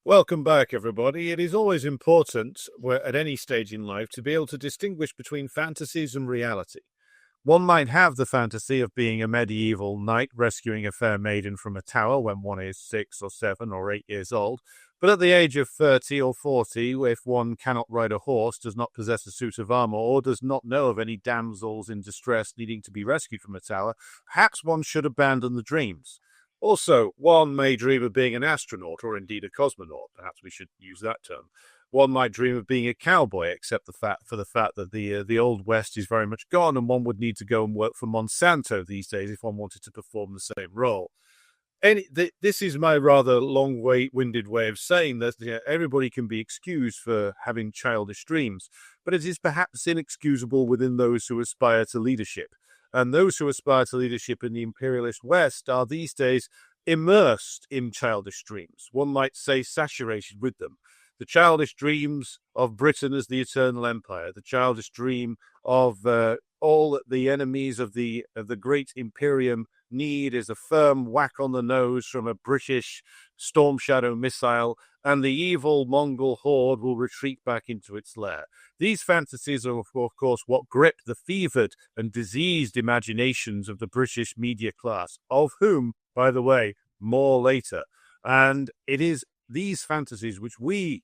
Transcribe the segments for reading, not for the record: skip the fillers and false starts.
Welcome back, everybody. It is always important, at any stage in life, to be able to distinguish between fantasies and reality. One might have the fantasy of being a medieval knight rescuing a fair maiden from a tower when one is 6 or 7 or 8 years old, but at the age of 30 or 40, if one cannot ride a horse, does not possess a suit of armor, or does not know of any damsels in distress needing to be rescued from a tower, perhaps one should abandon the dreams. Also, one may dream of being an astronaut or indeed a cosmonaut. Perhaps we should use that term. One might dream of being a cowboy, except for the fact that the old west is very much gone, and one would need to go and work for Monsanto these days if one wanted to perform the same role. This is my rather long-winded way of saying that everybody can be excused for having childish dreams, but it is perhaps inexcusable within those who aspire to leadership. And those who aspire to leadership in the imperialist West are these days immersed in childish dreams. One might say saturated with them. The childish dreams of Britain as the eternal empire, the childish dream of all that the enemies of the great imperium need is a firm whack on the nose from a British Storm Shadow missile, and the evil Mongol horde will retreat back into its lair. These fantasies are, of course, what grip the fevered and diseased imaginations of the British media class, of whom, by the way, more later. And it is these fantasies which we,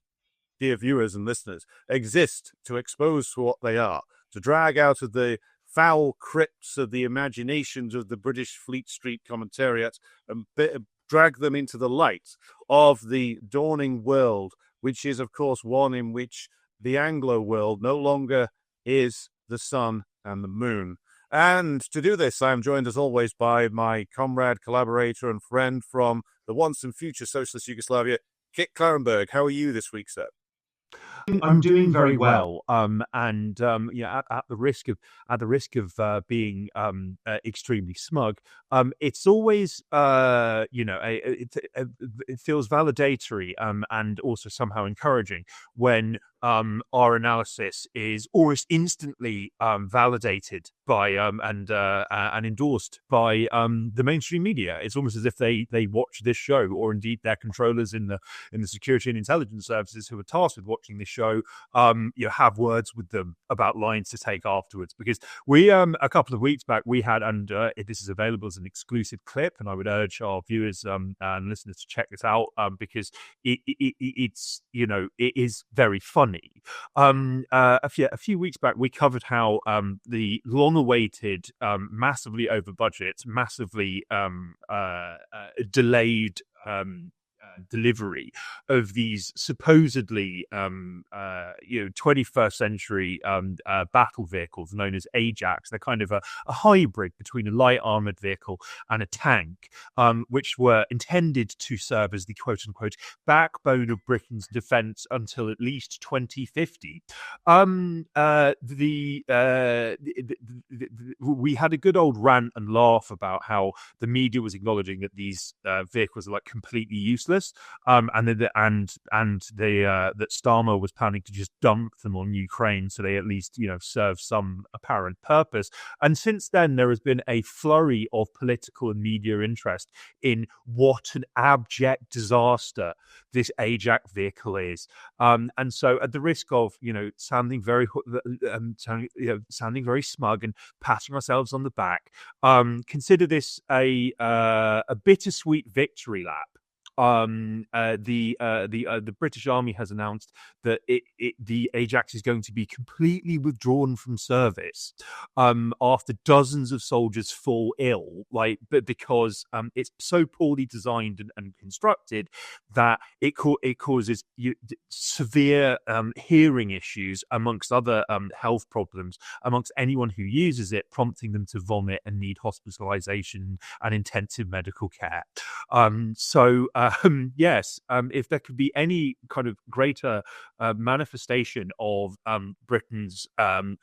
dear viewers and listeners, exist to expose for what they are, to drag out of the foul crypts of the imaginations of the British Fleet Street commentariat and drag them into the light of the dawning world, which is, of course, one in which the Anglo world no longer is the sun and the moon. And to do this, I am joined, as always, by my comrade, collaborator, and friend from the once and future socialist Yugoslavia, Kit Clarenberg. How are you this week, sir? I'm doing very well. At the risk of being extremely smug, it's always it feels validatory and also somehow encouraging when our analysis is almost instantly validated by and endorsed by the mainstream media. It's almost as if they watch this show, or indeed their controllers in the security and intelligence services who are tasked with watching this show, have words with them about lines to take afterwards. Because we a couple of weeks back we had, and this is available as an exclusive clip, and I would urge our viewers and listeners to check this out because it's it is very funny. A few weeks back, we covered how the long-awaited, massively over budget, massively delayed delivery of these supposedly 21st century battle vehicles known as Ajax. They're kind of a hybrid between a light armored vehicle and a tank, which were intended to serve as the quote unquote backbone of Britain's defense until at least 2050. We had a good old rant and laugh about how the media was acknowledging that these vehicles are like completely useless, and that Starmer was planning to just dump them on Ukraine so they at least serve some apparent purpose. And since then, there has been a flurry of political and media interest in what an abject disaster this Ajax vehicle is. And so, at the risk of sounding very sounding very smug and patting ourselves on the back, consider this a bittersweet victory lap. The British Army has announced that the Ajax is going to be completely withdrawn from service after dozens of soldiers fall ill, because it's so poorly designed and constructed that it causes severe hearing issues amongst other health problems amongst anyone who uses it, prompting them to vomit and need hospitalization and intensive medical care. Yes, if there could be any kind of greater manifestation of Britain's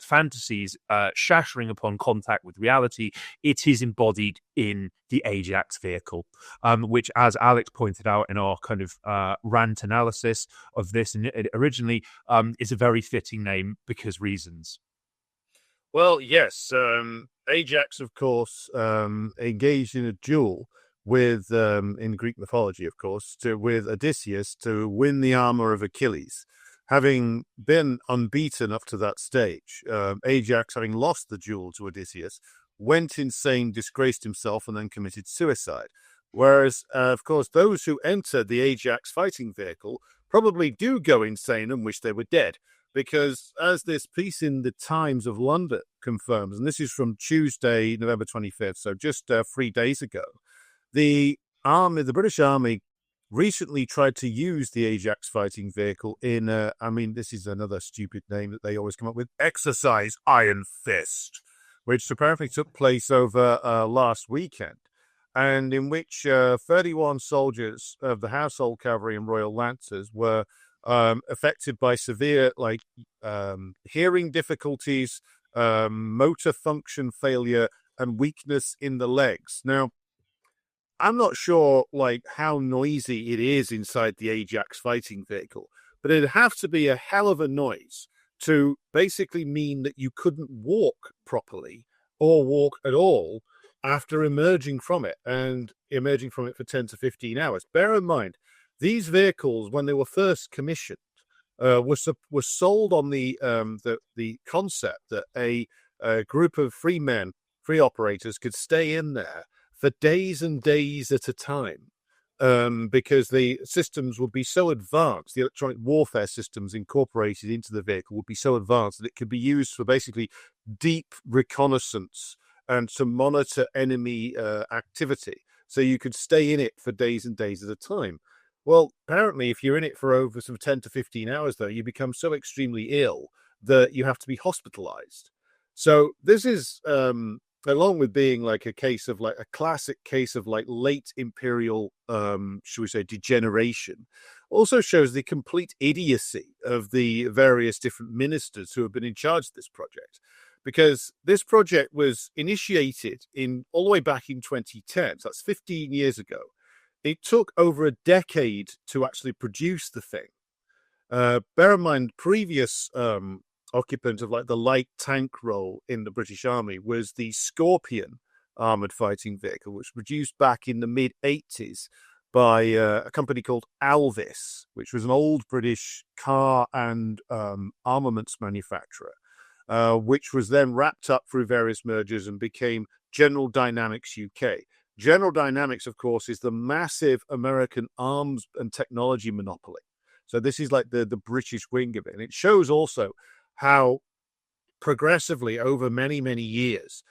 fantasies shattering upon contact with reality, it is embodied in the Ajax vehicle, which, as Alex pointed out in our kind of rant analysis of this originally, is a very fitting name because reasons. Well, yes, Ajax, of course, engaged in a duel with in Greek mythology, of course, with Odysseus to win the armor of Achilles. Having been unbeaten up to that stage, Ajax, having lost the duel to Odysseus, went insane, disgraced himself, and then committed suicide. Whereas, of course, those who enter the Ajax fighting vehicle probably do go insane and wish they were dead. Because as this piece in the Times of London confirms, and this is from Tuesday, November 25th, so just 3 days ago, the British Army recently tried to use the Ajax fighting vehicle in, this is another stupid name that they always come up with, Exercise Iron Fist, which apparently took place over last weekend, and in which 31 soldiers of the Household Cavalry and Royal Lancers were affected by severe, hearing difficulties, motor function failure, and weakness in the legs. Now, I'm not sure how noisy it is inside the Ajax fighting vehicle, but it'd have to be a hell of a noise to basically mean that you couldn't walk properly or walk at all after emerging from it for 10 to 15 hours. Bear in mind, these vehicles, when they were first commissioned, were sold on the concept that a group of free operators could stay in there for days and days at a time, because the systems would be so advanced, the electronic warfare systems incorporated into the vehicle would be so advanced that it could be used for basically deep reconnaissance and to monitor enemy activity. So you could stay in it for days and days at a time. Well, apparently, if you're in it for over 10 to 15 hours, though, you become so extremely ill that you have to be hospitalized. So this is, along with being a case of a classic case of late imperial, should we say, degeneration, also shows the complete idiocy of the various different ministers who have been in charge of this project. Because this project was initiated all the way back in 2010, so that's 15 years ago. It took over a decade to actually produce the thing. Bear in mind, previous occupant of the light tank role in the British Army was the Scorpion armored fighting vehicle, which was produced back in the mid-80s by a company called Alvis, which was an old British car and armaments manufacturer, which was then wrapped up through various mergers and became General Dynamics UK. General Dynamics, of course, is the massive American arms and technology monopoly. So this is the British wing of it. And it shows also how progressively over many, many years,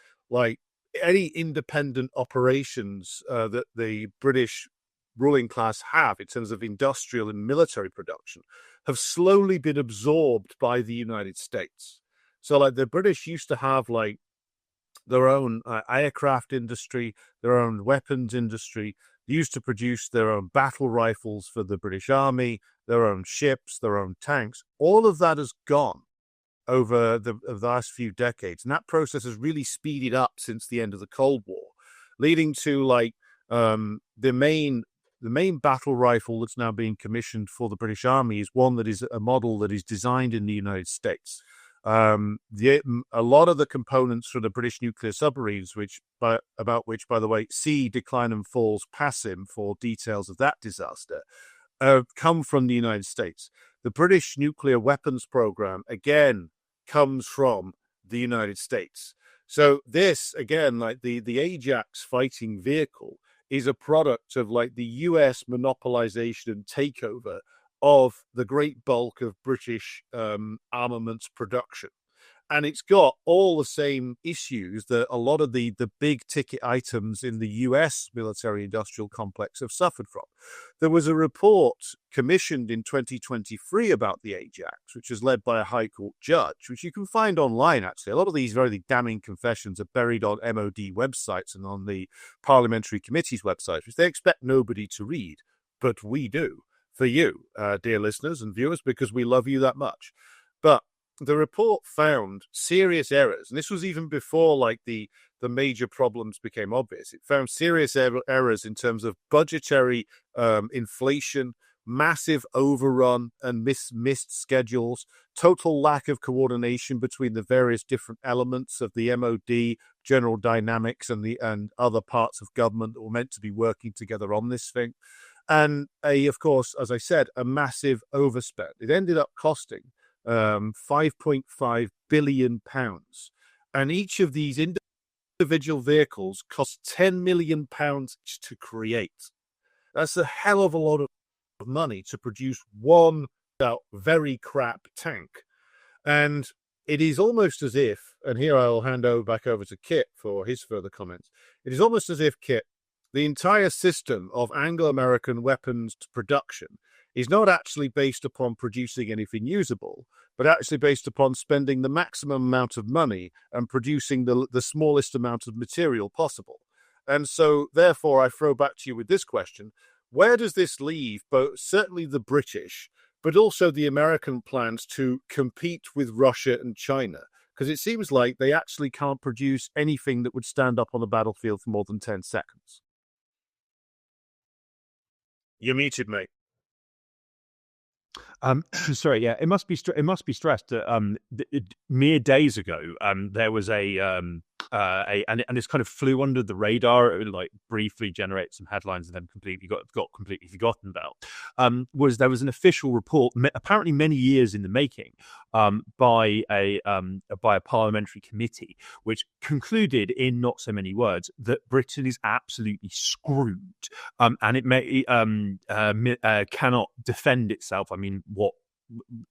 any independent operations that the British ruling class have in terms of industrial and military production have slowly been absorbed by the United States. So the British used to have their own aircraft industry, their own weapons industry. They used to produce their own battle rifles for the British Army, their own ships, their own tanks. All of that has gone over the last few decades. And that process has really speeded up since the end of the Cold War, leading to the main battle rifle that's now being commissioned for the British Army is one that is a model that is designed in the United States. A lot of the components for the British nuclear submarines, about which, by the way, see Decline and Fall's Passim for details of that disaster, come from the United States. The British nuclear weapons program, again, comes from the United States. So this, again, the Ajax fighting vehicle, is a product of the US monopolization and takeover of the great bulk of British armaments production. And it's got all the same issues that a lot of the big ticket items in the US military industrial complex have suffered from. There was a report commissioned in 2023 about the Ajax, which was led by a High Court judge, which you can find online, actually. A lot of these very damning confessions are buried on MOD websites and on the parliamentary committee's websites, which they expect nobody to read, but we do. For you, dear listeners and viewers, because we love you that much. But the report found serious errors, and this was even before the major problems became obvious. It found serious errors in terms of budgetary inflation, massive overrun and missed schedules, total lack of coordination between the various different elements of the MOD, General Dynamics and other parts of government that were meant to be working together on this thing. And of course, as I said, a massive overspend. It ended up costing £5.5 billion. And each of these individual vehicles cost £10 million to create. That's a hell of a lot of money to produce one very crap tank. And it is almost as if, and here I'll hand back over to Kit for his further comments. It is almost as if, Kit, the entire system of Anglo-American weapons production is not actually based upon producing anything usable, but actually based upon spending the maximum amount of money and producing the smallest amount of material possible. And so, therefore, I throw back to you with this question. Where does this leave both certainly the British, but also the American plans to compete with Russia and China? Because it seems like they actually can't produce anything that would stand up on the battlefield for more than 10 seconds. You're muted, mate. Sorry, yeah, it must be stressed that mere days ago, there was and this kind of flew under the radar. It like briefly generated some headlines and then got completely forgotten about. There was an official report, apparently many years in the making, by a parliamentary committee, which concluded in not so many words that Britain is absolutely screwed, and it cannot defend itself. I mean, what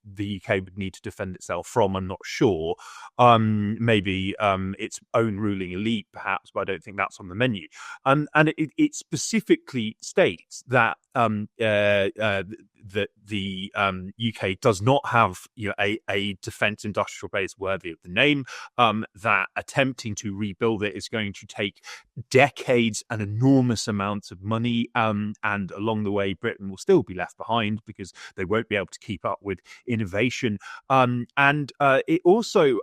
the UK would need to defend itself from, I'm not sure. Maybe its own ruling elite, perhaps, but I don't think that's on the menu. And it specifically states that that the UK does not have a defence industrial base worthy of the name. That attempting to rebuild it is going to take decades and enormous amounts of money. And along the way, Britain will still be left behind because they won't be able to keep up with innovation. It also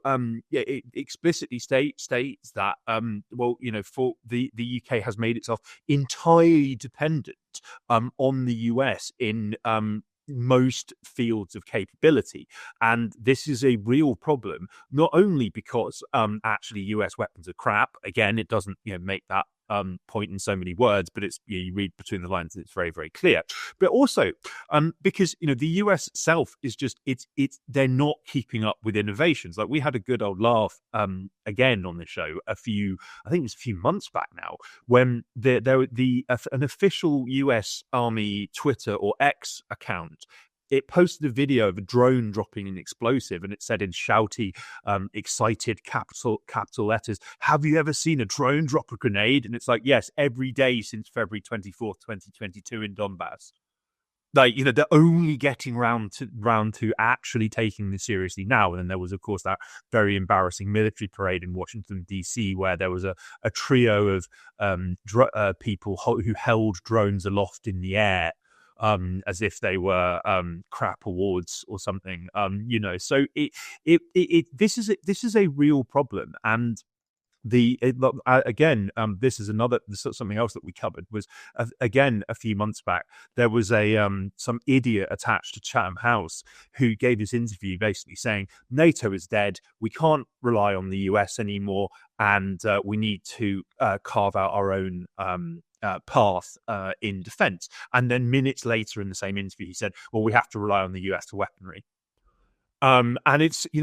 it explicitly states that for the UK has made itself entirely dependent on the US in most fields of capability, and this is a real problem. Not only because actually US weapons are crap. Again, it doesn't make that point in so many words, but it's you read between the lines and it's very, very clear. But also because the US itself is just it's they're not keeping up with innovations. Like we had a good old laugh again on the show I think it was a few months back now, when an official US Army Twitter or X account, it posted a video of a drone dropping an explosive, and it said in shouty, excited capital letters, "Have you ever seen a drone drop a grenade?" And it's like, yes, every day since February 24th, 2022 in Donbass. Like, they're only getting round to actually taking this seriously now. And then there was, of course, that very embarrassing military parade in Washington, D.C., where there was a trio of people who held drones aloft in the air, as if they were crap awards or something. So this is a real problem. And this is something else that we covered was again a few months back. There was some idiot attached to Chatham House who gave this interview basically saying NATO is dead, we can't rely on the US anymore, and we need to carve out our own path in defense. And then minutes later in the same interview, he said, well, we have to rely on the US for weaponry. And it's I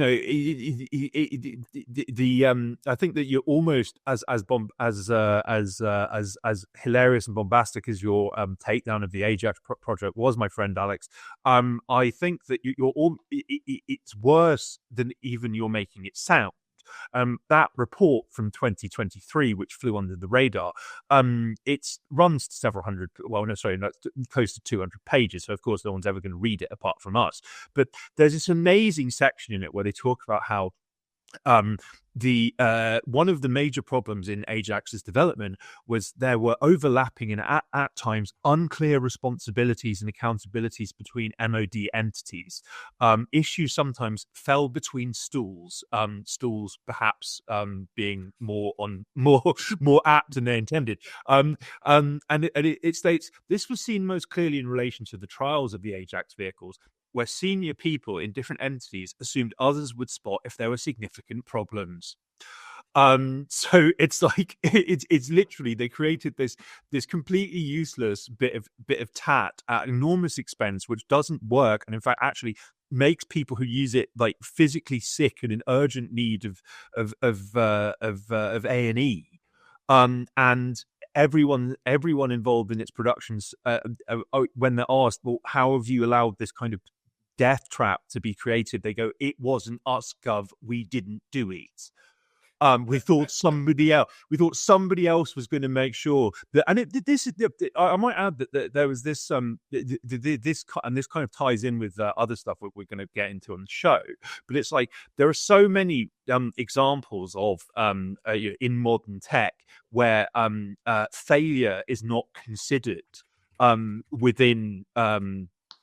think that you're almost as hilarious and bombastic as your takedown of the Ajax project was, my friend Alex. I think that it's worse than even you're making it sound. That report from 2023, which flew under the radar, it runs to several hundred, close to 200 pages. So, of course, no one's ever going to read it apart from us. But there's this amazing section in it where they talk about how one of the major problems in Ajax's development was there were overlapping and at times unclear responsibilities and accountabilities between MOD entities. Issues sometimes fell between stools. Stools perhaps being more apt than they intended. And it states this was seen most clearly in relation to the trials of the Ajax vehicles, where senior people in different entities assumed others would spot if there were significant problems. So it's like it's literally they created this completely useless bit of tat at enormous expense, which doesn't work, and in fact actually makes people who use it like physically sick and in urgent need of A&E. And everyone involved in its productions, when they're asked, well, how have you allowed this kind of death trap to be created, they go, it wasn't us, gov, we didn't do it. We thought somebody else. We thought somebody else was going to make sure that. And this is. I might add that there was this. This and this kind of ties in with other stuff we're going to get into on the show. But it's like there are so many examples of in modern tech where failure is not considered within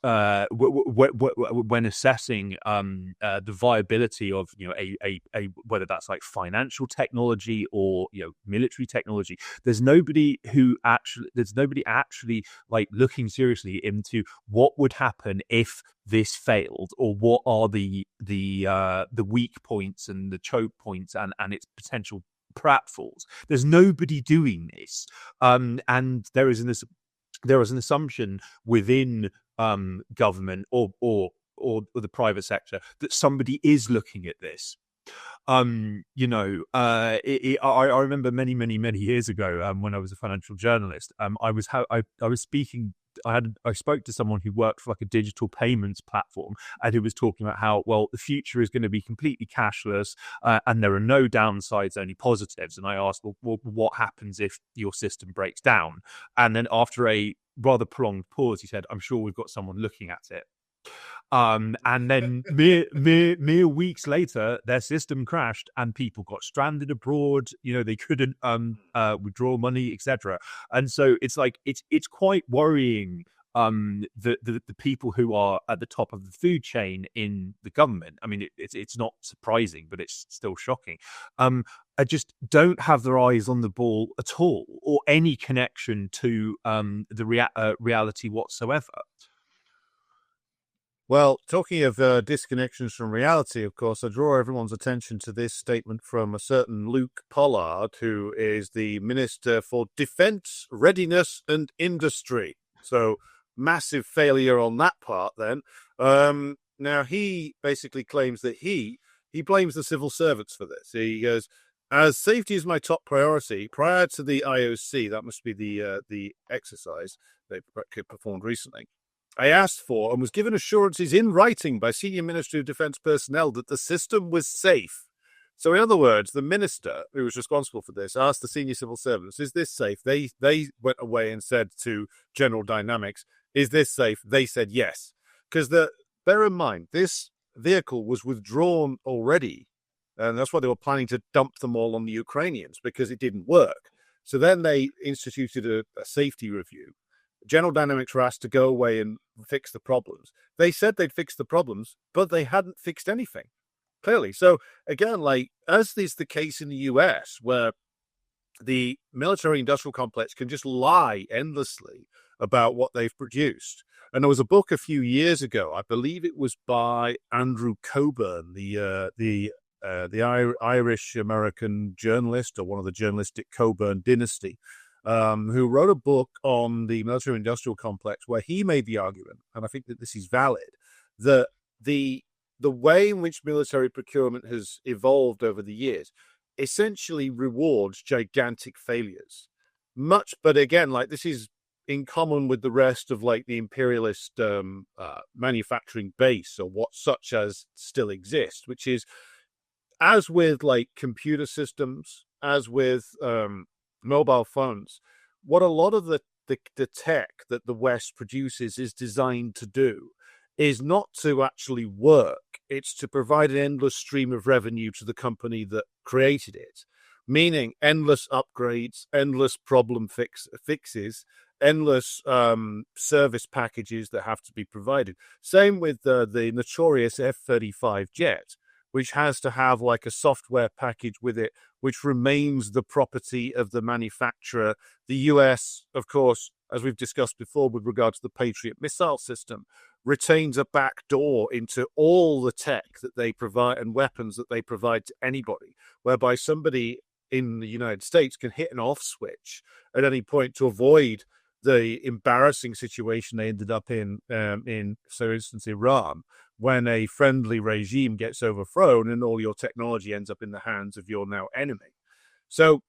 when assessing the viability of a whether that's like financial technology or military technology. There's nobody actually like looking seriously into what would happen if this failed, or what are the weak points and the choke points and its potential pratfalls. There's nobody doing this, and there is an assumption within government or the private sector that somebody is looking at this. I remember many years ago, when I was a financial journalist, I was speaking. I spoke to someone who worked for like a digital payments platform, and who was talking about how, well, the future is going to be completely cashless, and there are no downsides, only positives. And I asked, well, what happens if your system breaks down? And then after a rather prolonged pause, he said, I'm sure we've got someone looking at it. And then mere weeks later, their system crashed and people got stranded abroad. They couldn't withdraw money, etc. And so it's like it's quite worrying. The people who are at the top of the food chain in the government. I mean, it's not surprising, but it's still shocking. I just don't have their eyes on the ball at all, or any connection to the reality whatsoever. Well, talking of disconnections from reality, of course, I draw everyone's attention to this statement from a certain Luke Pollard, who is the Minister for Defence, Readiness and Industry. So, massive failure on that part then. Now, he basically claims that he blames the civil servants for this. He goes, as safety is my top priority, prior to the IOC, that must be the exercise they performed recently, I asked for and was given assurances in writing by senior Ministry of Defence personnel that the system was safe. So, in other words, the minister who was responsible for this asked the senior civil servants, is this safe? They went away and said to General Dynamics, is this safe? They said yes. Because bear in mind, this vehicle was withdrawn already, and that's why they were planning to dump them all on the Ukrainians, because it didn't work. So then they instituted a safety review. General Dynamics were asked to go away and fix the problems. They said they'd fix the problems, but they hadn't fixed anything, clearly. So again, like, as is the case in the US, where the military-industrial complex can just lie endlessly about what they've produced. And there was a book a few years ago, I believe it was by Andrew Coburn, the Irish-American journalist, or one of the journalistic Coburn dynasty, who wrote a book on the military-industrial complex, where he made the argument, and I think that this is valid, that the way in which military procurement has evolved over the years essentially rewards gigantic failures. But again, like, this is in common with the rest of like the imperialist manufacturing base, or what such as still exists, which is, as with like computer systems, as with mobile phones, what a lot of the tech that the West produces is designed to do is not to actually work. It's to provide an endless stream of revenue to the company that created it, meaning endless upgrades, endless problem fixes, endless service packages that have to be provided. Same with the notorious F-35 jet, which has to have like a software package with it, which remains the property of the manufacturer. The US, of course, as we've discussed before with regard to the Patriot missile system, retains a back door into all the tech that they provide and weapons that they provide to anybody, whereby somebody in the United States can hit an off switch at any point to avoid the embarrassing situation they ended up in, for instance, Iran, when a friendly regime gets overthrown and all your technology ends up in the hands of your now enemy. So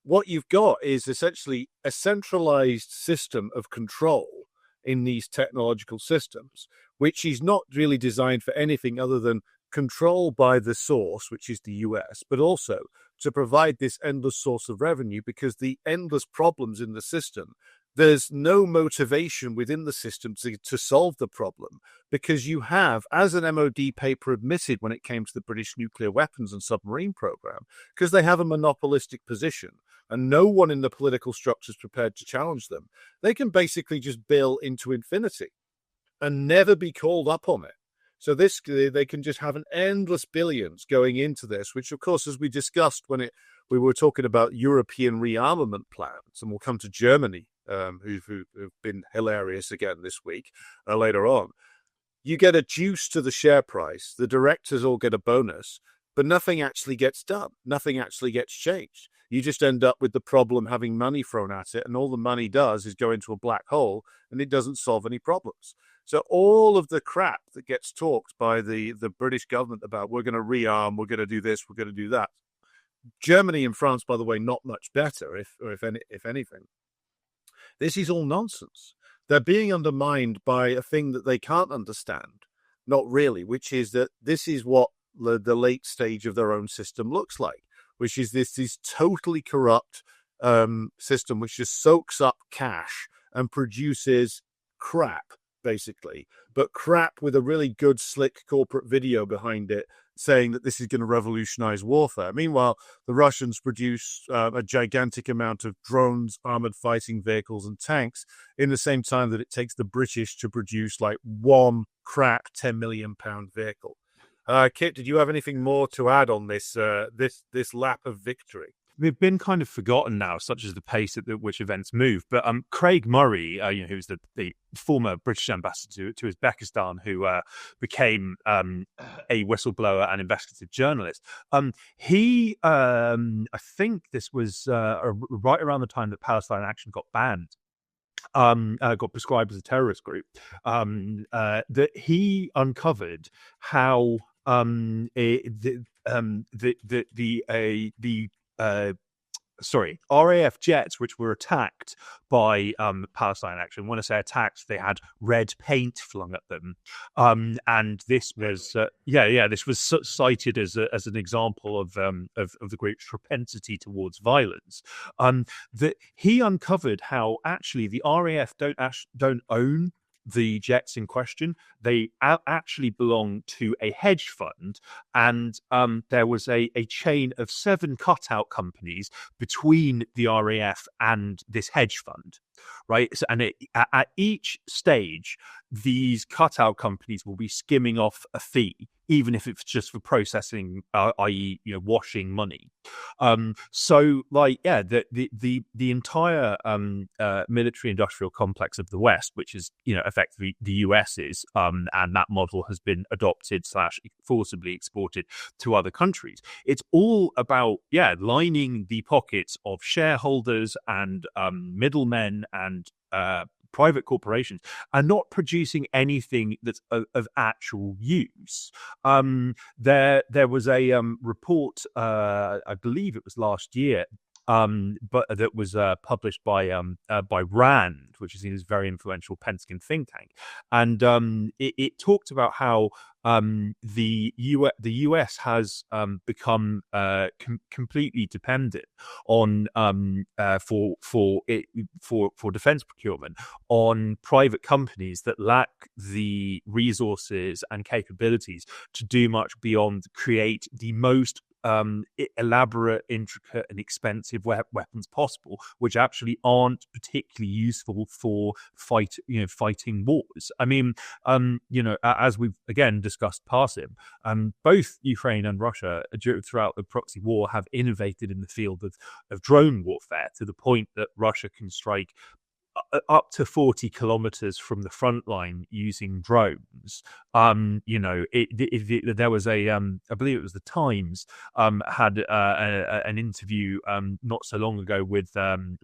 what you've got is essentially a centralized system of control in these technological systems, which is not really designed for anything other than control by the source, which is the US, but also to provide this endless source of revenue, because the endless problems in the system, there's no motivation within the system to solve the problem, because you have, as an MOD paper admitted when it came to the British nuclear weapons and submarine program, because they have a monopolistic position and no one in the political structure is prepared to challenge them, they can basically just bill into infinity and never be called up on it. So they can just have an endless billions going into this, which, of course, as we discussed when we were talking about European rearmament plans, and we'll come to Germany, who've been hilarious again this week, later on. You get a juice to the share price. The directors all get a bonus, but nothing actually gets done. Nothing actually gets changed. You just end up with the problem having money thrown at it, and all the money does is go into a black hole, and it doesn't solve any problems. So all of the crap that gets talked by the British government about, we're going to rearm, we're going to do this, we're going to do that. Germany and France, by the way, not much better, if anything. This is all nonsense. They're being undermined by a thing that they can't understand, not really, which is that this is what the late stage of their own system looks like, which is this totally corrupt system which just soaks up cash and produces crap, basically, but crap with a really good, slick corporate video behind it saying that this is going to revolutionize warfare. Meanwhile, the Russians produce a gigantic amount of drones, armored fighting vehicles, and tanks in the same time that it takes the British to produce like one crap £10 million vehicle. Kit, did you have anything more to add on this lap of victory? They've been kind of forgotten now, such as the pace at which events move. But Craig Murray, who's the former British ambassador to Uzbekistan, who became a whistleblower and investigative journalist, he, I think this was right around the time that Palestine Action got banned, got prescribed as a terrorist group, that he uncovered how RAF jets which were attacked by Palestine Action. When I say attacked, they had red paint flung at them, and this was this was cited as an example of the group's propensity towards violence. That he uncovered how actually the RAF don't own the jets in question. They actually belong to a hedge fund, and there was a chain of 7 cutout companies between the RAF and this hedge fund, right? So, and at each stage, these cutout companies will be skimming off a fee, even if it's just for processing, i.e., washing money. The entire military-industrial complex of the West, which is effectively the US's, and that model has been adopted / forcibly exported to other countries. It's all about lining the pockets of shareholders and middlemen and private corporations, and not producing anything that's of actual use. There was a report, I believe it was last year, but that was published by RAND, which is a very influential Pentagon think tank, and it talked about how the US has become completely dependent on for defense procurement on private companies that lack the resources and capabilities to do much beyond create the most elaborate, intricate, and expensive weapons possible, which actually aren't particularly useful for fighting wars. I mean, as we've again discussed passive, both Ukraine and Russia throughout the proxy war have innovated in the field of drone warfare to the point that Russia can strike up to 40 kilometers from the front line using drones. There was I believe it was the Times had an interview not so long ago with some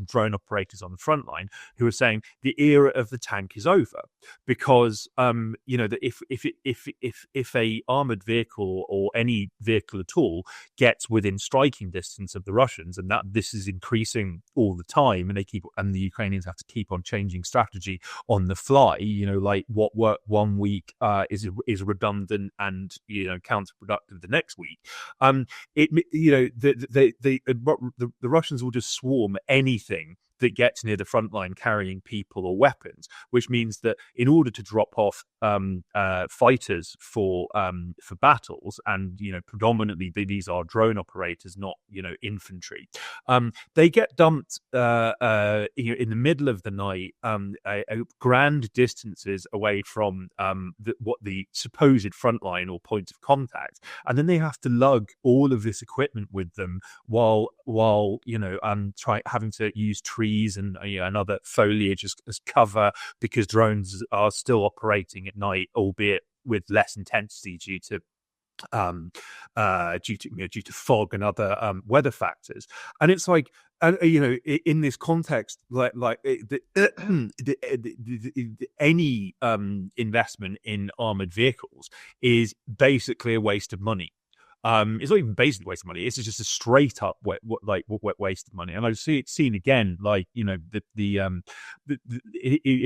drone operators on the front line who were saying the era of the tank is over, because that if a armored vehicle or any vehicle at all gets within striking distance of the Russians, and that this is increasing all the time, and the Ukrainians have to keep on changing strategy on the fly. Like what worked one week is redundant and counterproductive the next week. The Russians will just swarm anything that gets near the front line carrying people or weapons, which means that in order to drop off fighters for battles, and predominantly these are drone operators, not infantry, they get dumped in the middle of the night, grand distances away from what the supposed front line or point of contact, and then they have to lug all of this equipment with them while having to use trees and other foliage as cover, because drones are still operating at night, albeit with less intensity due to fog and other weather factors. And it's like, in this context, any investment in armored vehicles is basically a waste of money. It's not even basically a waste of money. It's just a straight up waste of money. And I've seen again, in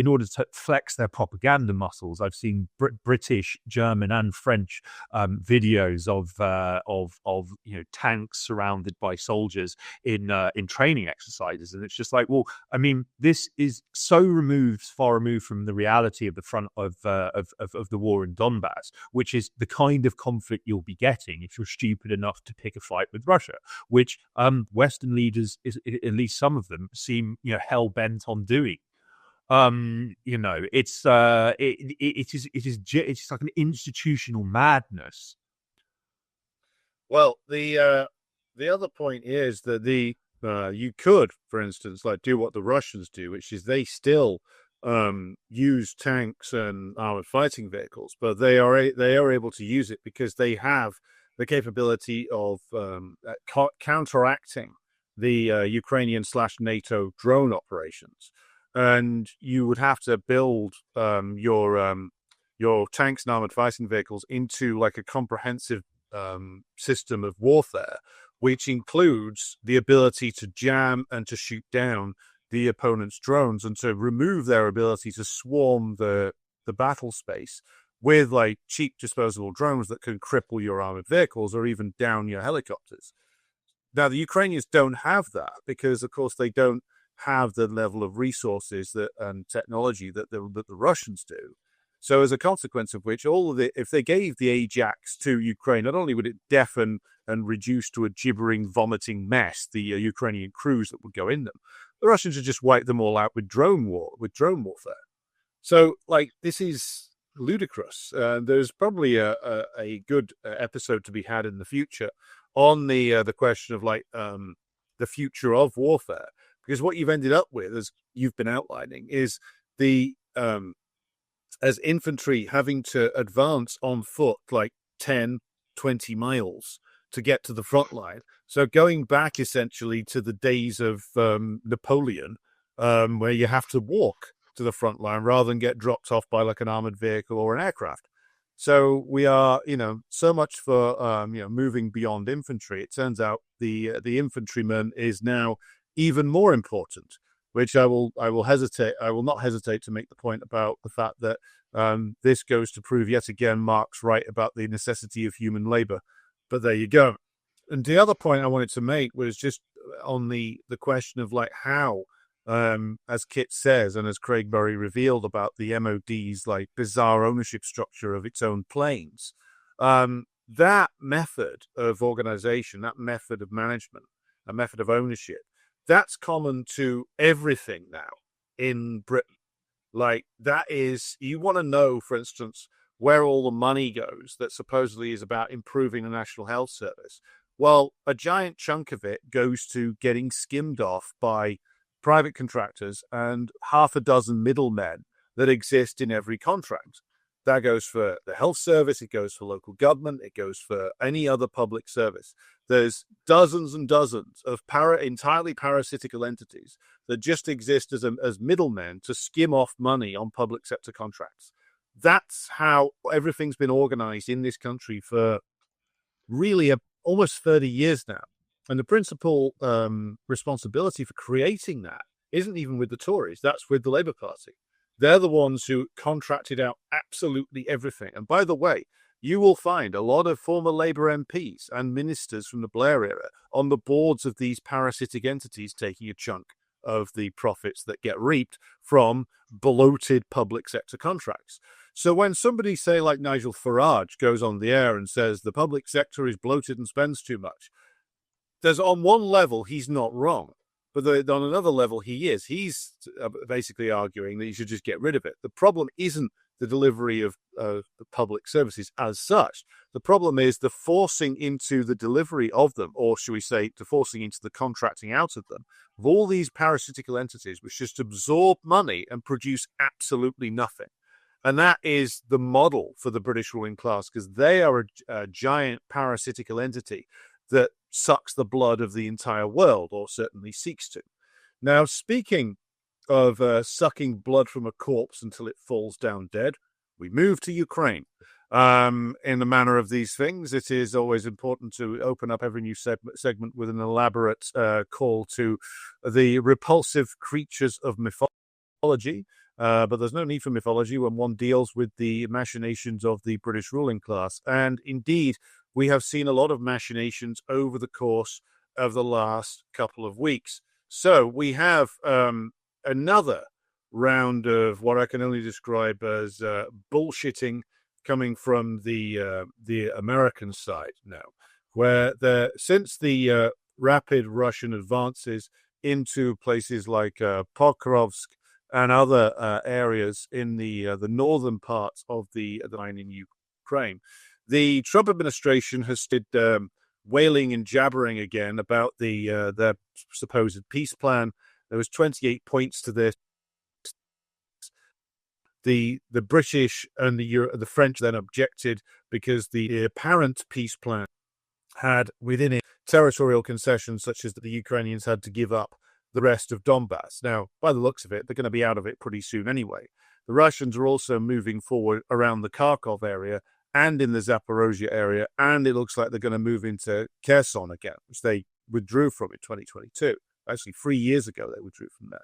order to flex their propaganda muscles, I've seen British, German, and French videos of tanks surrounded by soldiers in training exercises, and it's just like, well, I mean, this is so far removed from the reality of the front of the war in Donbass, which is the kind of conflict you'll be getting if you're stupid enough to pick a fight with Russia, which Western leaders, at least some of them, seem hell bent on doing. It's like an institutional madness. Well, the other point is that you could, for instance, do what the Russians do, which is they still use tanks and armored fighting vehicles, but they are able to use it because they have the capability of counteracting the Ukrainian/NATO drone operations. And you would have to build your tanks and armored fighting vehicles into like a comprehensive system of warfare, which includes the ability to jam and to shoot down the opponent's drones, and to remove their ability to swarm the battle space with cheap disposable drones that can cripple your armored vehicles or even down your helicopters. Now, the Ukrainians don't have that because, of course, they don't have the level of resources and technology that the Russians do. So as a consequence of which, if they gave the Ajax to Ukraine, not only would it deafen and reduce to a gibbering, vomiting mess the Ukrainian crews that would go in them, the Russians would just wipe them all out with drone warfare. So, this is ludicrous. There's probably a good episode to be had in the future on the question of the future of warfare, because what you've ended up with, as you've been outlining, is as infantry having to advance on foot 10, 20 miles to get to the front line. So going back essentially to the days of Napoleon, where you have to walk to the front line rather than get dropped off by an armored vehicle or an aircraft. So we are, so much for moving beyond infantry. It turns out the infantryman is now even more important, which I will not hesitate to make the point about the fact that this goes to prove yet again Marx right about the necessity of human labor. But there you go. And the other point I wanted to make was just on the question of how, as Kit says, and as Craig Murray revealed about the MOD's bizarre ownership structure of its own planes. That method of organization, that method of management, a method of ownership, that's common to everything now in Britain. That is, you want to know, for instance, where all the money goes that supposedly is about improving the National Health Service. Well, a giant chunk of it goes to getting skimmed off by private contractors and half a dozen middlemen that exist in every contract. That goes for the health service, it goes for local government, it goes for any other public service. There's dozens and dozens of entirely parasitical entities that just exist as middlemen to skim off money on public sector contracts. That's how everything's been organized in this country for really almost 30 years now. And the principal responsibility for creating that isn't even with the Tories, that's with the Labour Party. They're the ones who contracted out absolutely everything. And by the way, you will find a lot of former Labour MPs and ministers from the Blair era on the boards of these parasitic entities taking a chunk of the profits that get reaped from bloated public sector contracts. So when somebody, say, like Nigel Farage, goes on the air and says the public sector is bloated and spends too much, there's on one level, he's not wrong. But on another level, he is. He's basically arguing that you should just get rid of it. The problem isn't the delivery of the public services as such. The problem is the forcing into the delivery of them, or should we say, the forcing into the contracting out of them, of all these parasitical entities which just absorb money and produce absolutely nothing. And that is the model for the British ruling class, because they are a giant parasitical entity that sucks the blood of the entire world, or certainly seeks to. Now, speaking of sucking blood from a corpse until it falls down dead, we move to Ukraine. In the manner of these things, it is always important to open up every new segment with an elaborate call to the repulsive creatures of mythology. But there's no need for mythology when one deals with the machinations of the British ruling class. And indeed, we have seen a lot of machinations over the course of the last couple of weeks. So we have another round of what I can only describe as bullshitting coming from the American side now, where since the rapid Russian advances into places like Pokrovsk and other areas in the northern parts of the line in Ukraine, the Trump administration has stood wailing and jabbering again about their supposed peace plan. There was 28 points to this. The British and the French then objected because the apparent peace plan had within it territorial concessions such as that the Ukrainians had to give up the rest of Donbass. Now, by the looks of it, they're going to be out of it pretty soon anyway. The Russians are also moving forward around the Kharkov area and in the Zaporozhye area, and it looks like they're going to move into Kherson again, which they withdrew from in 2022. Actually, 3 years ago, they withdrew from there.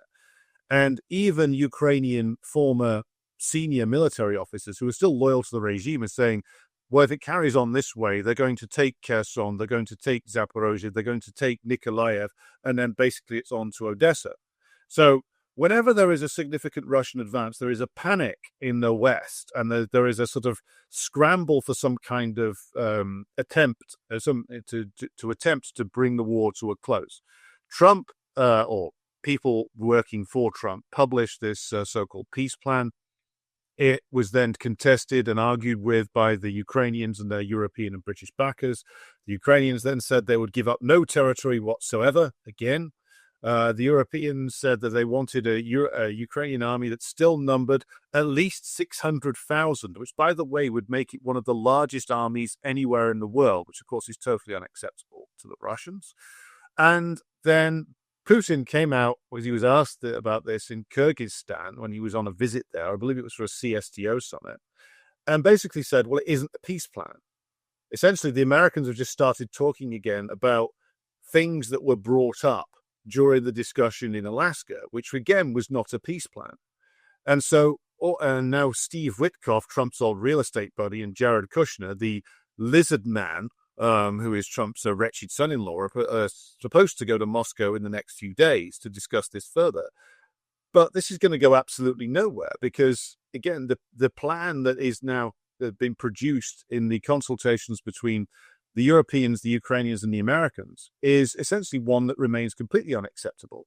And even Ukrainian former senior military officers who are still loyal to the regime are saying, well, if it carries on this way, they're going to take Kherson, they're going to take Zaporozhye, they're going to take Nikolaev, and then basically it's on to Odessa. So whenever there is a significant Russian advance, there is a panic in the West, and there is a sort of scramble for some kind of attempt to bring the war to a close. Trump, or people working for Trump, published this so-called peace plan. It was then contested and argued with by the Ukrainians and their European and British backers. The Ukrainians then said they would give up no territory whatsoever. Again, the Europeans said that they wanted a Ukrainian army that still numbered at least 600,000, which, by the way, would make it one of the largest armies anywhere in the world, which, of course, is totally unacceptable to the Russians. And then Putin came out, he was asked about this in Kyrgyzstan when he was on a visit there. I believe it was for a CSTO summit, and basically said, well, it isn't a peace plan. Essentially, the Americans have just started talking again about things that were brought up during the discussion in Alaska, which again was not a peace plan. And so, and now Steve Witkoff, Trump's old real estate buddy, and Jared Kushner, the lizard man, who is Trump's wretched son-in-law, are supposed to go to Moscow in the next few days to discuss this further. But this is going to go absolutely nowhere because, again, the plan that is now been produced in the consultations between the Europeans, the Ukrainians, and the Americans is essentially one that remains completely unacceptable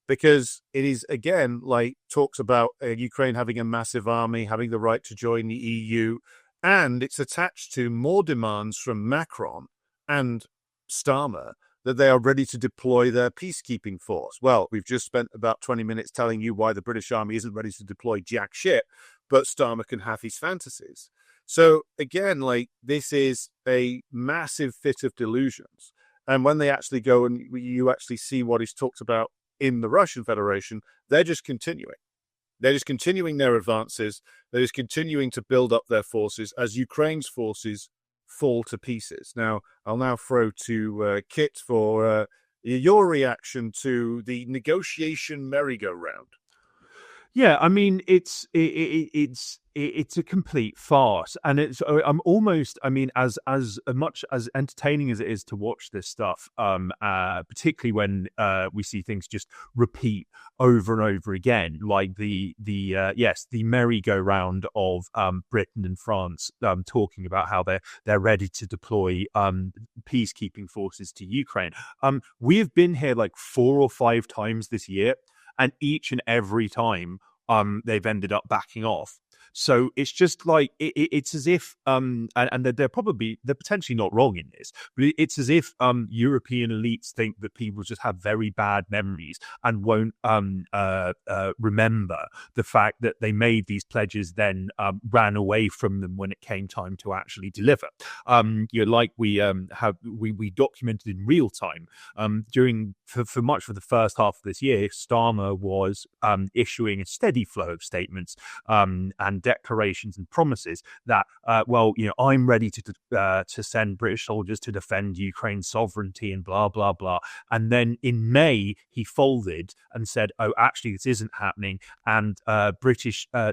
because it is, again, like talks about Ukraine having a massive army, having the right to join the EU, and it's attached to more demands from Macron and Starmer that they are ready to deploy their peacekeeping force. Well, we've just spent about 20 minutes telling you why the British Army isn't ready to deploy jack shit, but Starmer can have his fantasies. So again, like, this is a massive fit of delusions. And when they actually go and you actually see what is talked about in the Russian Federation, they're just continuing. They're just continuing their advances. They're just continuing to build up their forces as Ukraine's forces fall to pieces. Now, I'll now throw to Kit for your reaction to the negotiation merry-go-round. Yeah, I mean, it's a complete farce, and I'm almost, I mean, as much as entertaining as it is to watch this stuff, particularly when we see things just repeat over and over again, like the merry-go-round of Britain and France talking about how they're ready to deploy peacekeeping forces to Ukraine. We have been here like 4 or 5 times this year, and each and every time they've ended up backing off. So it's just like it's as if and they're potentially not wrong in this, but it's as if European elites think that people just have very bad memories and won't remember the fact that they made these pledges, then ran away from them when it came time to actually deliver. Like we documented in real time during for much of the first half of this year, Starmer was issuing a steady flow of statements and declarations and promises that, I'm ready to send British soldiers to defend Ukraine's sovereignty and blah, blah, blah. And then in May, he folded and said, oh, actually, this isn't happening. And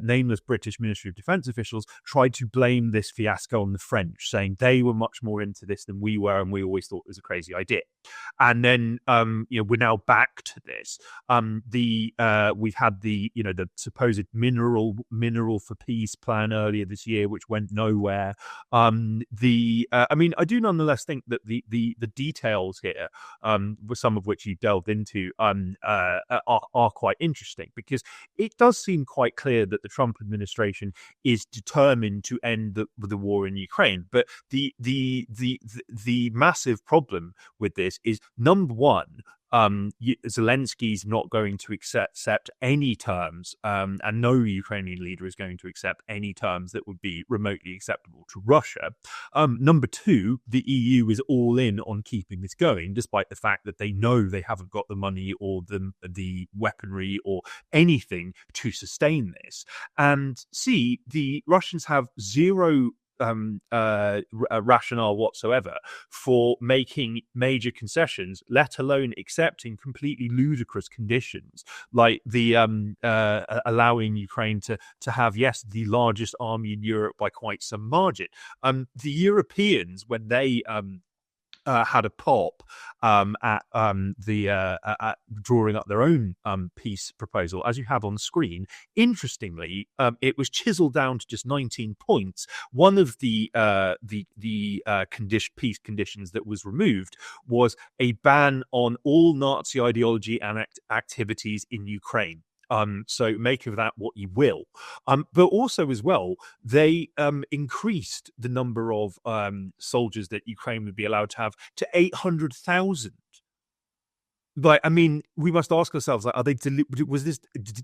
nameless British Ministry of Defence officials tried to blame this fiasco on the French, saying they were much more into this than we were, and we always thought it was a crazy idea. And then, we're now back to this. We've had the supposed mineral for peace plan earlier this year, which went nowhere. I do nonetheless think that the details here, some of which you delved into, are quite interesting, because it does seem quite clear that the Trump administration is determined to end the war in Ukraine. But the massive problem with this is, number one, Zelensky's not going to accept any terms, and no Ukrainian leader is going to accept any terms that would be remotely acceptable to Russia. Number two, the EU is all in on keeping this going, despite the fact that they know they haven't got the money or the weaponry or anything to sustain this. And C, the Russians have zero rationale whatsoever for making major concessions, let alone accepting completely ludicrous conditions, like the allowing Ukraine to have, yes, the largest army in Europe by quite some margin. The Europeans, when they had a pop at drawing up their own peace proposal, as you have on screen. Interestingly, it was chiseled down to just 19 points. One of the peace conditions that was removed was a ban on all Nazi ideology and activities in Ukraine. So make of that what you will. But also as well, they increased the number of soldiers that Ukraine would be allowed to have to 800,000. Like, I mean, we must ask ourselves, like, was this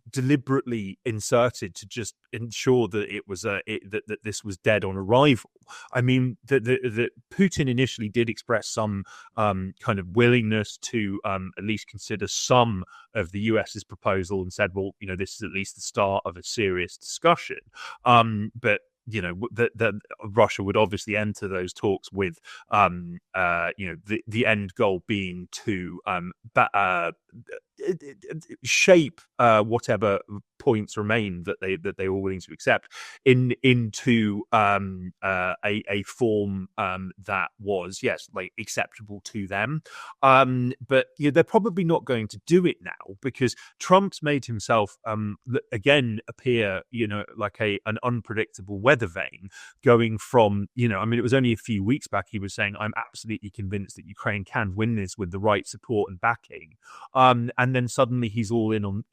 deliberately inserted to just ensure that it was that this was dead on arrival? I mean, that Putin initially did express some kind of willingness to at least consider some of the US's proposal, and said, well, this is at least the start of a serious discussion. But that Russia would obviously enter those talks with, the end goal being to shape whatever points remain that they were willing to accept into a form that was, yes, like, acceptable to them. But they're probably not going to do it now, because Trump's made himself again appear like an unpredictable weather vane, going from it was only a few weeks back he was saying, I'm absolutely convinced that Ukraine can win this with the right support and backing, and then suddenly he's all in on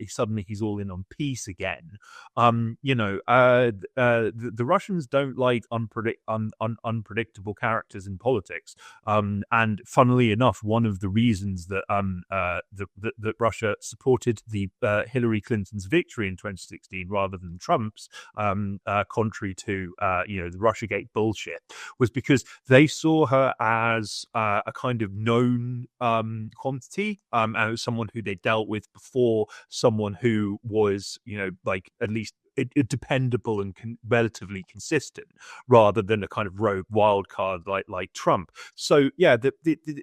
peace again. The Russians don't like unpredictable characters in politics. And funnily enough, one of the reasons that that Russia supported the Hillary Clinton's victory in 2016 rather than Trump's, contrary to the Russiagate bullshit, was because they saw her as a kind of known quantity, and someone who they dealt with before, someone who was like at least dependable and relatively consistent, rather than a kind of rogue wild card like Trump. So yeah,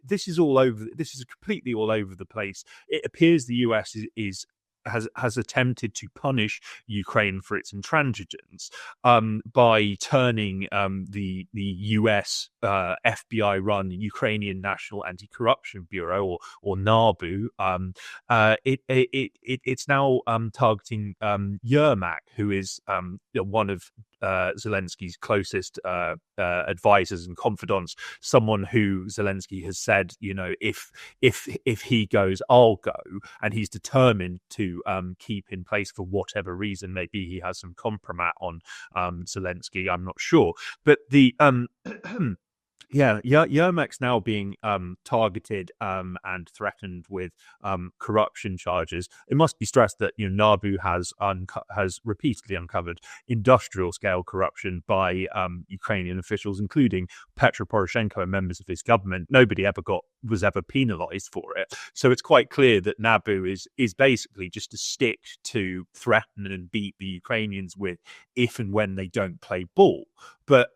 this is all over. This is completely all over the place. It appears the US has attempted to punish Ukraine for its intransigence by turning the US FBI-run Ukrainian National Anti-Corruption Bureau, or NABU. It's now targeting Yermak, who is one of Zelensky's closest advisors and confidants, someone who Zelensky has said, if he goes, I'll go, and he's determined to keep in place for whatever reason. Maybe he has some compromat on Zelensky, I'm not sure. But the Yermak's now being targeted and threatened with corruption charges. It must be stressed that NABU has repeatedly uncovered industrial scale corruption by Ukrainian officials, including Petro Poroshenko and members of his government. Nobody was ever penalized for it. So it's quite clear that NABU is basically just a stick to threaten and beat the Ukrainians with if and when they don't play ball. But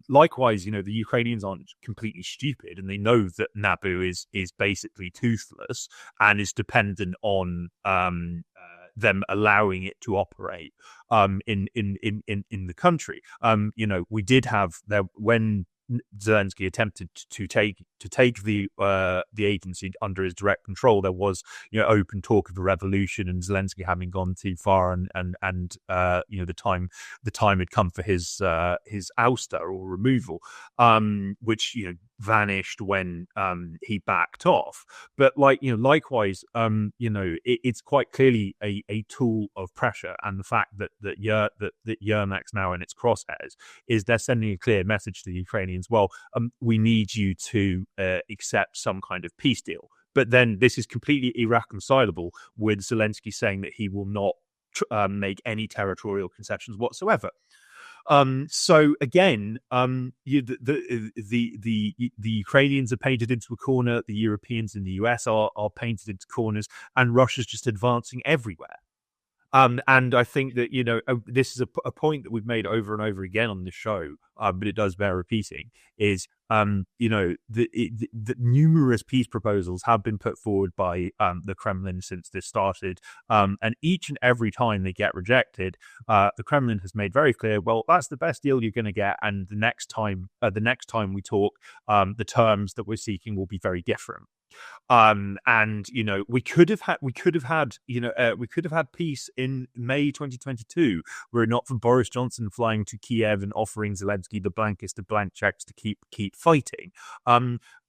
likewise, the Ukrainians aren't completely stupid, and they know that NABU is basically toothless and is dependent on them allowing it to operate in the country. We did have there when Zelensky attempted to take the agency under his direct control. There was open talk of a revolution, and Zelensky having gone too far, and the time had come for his ouster or removal, which vanished when he backed off. But likewise, it's quite clearly a tool of pressure, and the fact that Yermak's now in its crosshairs is they're sending a clear message to the Ukrainians. Well, we need you to accept some kind of peace deal. But then this is completely irreconcilable with Zelensky saying that he will not make any territorial concessions whatsoever. So again, the Ukrainians are painted into a corner. The Europeans and the US are painted into corners, and Russia's just advancing everywhere. And I think that this is a point that we've made over and over again on the show, but it does bear repeating. Is the numerous peace proposals have been put forward by the Kremlin since this started, and each and every time they get rejected, the Kremlin has made very clear, well, that's the best deal you're going to get, and the next time we talk, the terms that we're seeking will be very different. And we could have had peace in May 2022, were it not for Boris Johnson flying to Kiev and offering Zelensky the blankest of blank checks to keep fighting.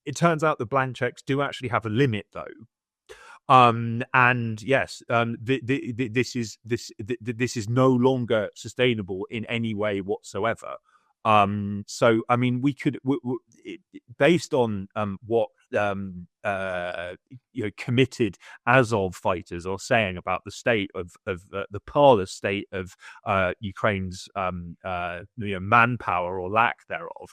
It turns out the blank checks do actually have a limit, though. And yes, this is no longer sustainable in any way whatsoever. So I mean, we could, based on what committed Azov fighters are saying about the state of the parlous state of Ukraine's manpower or lack thereof,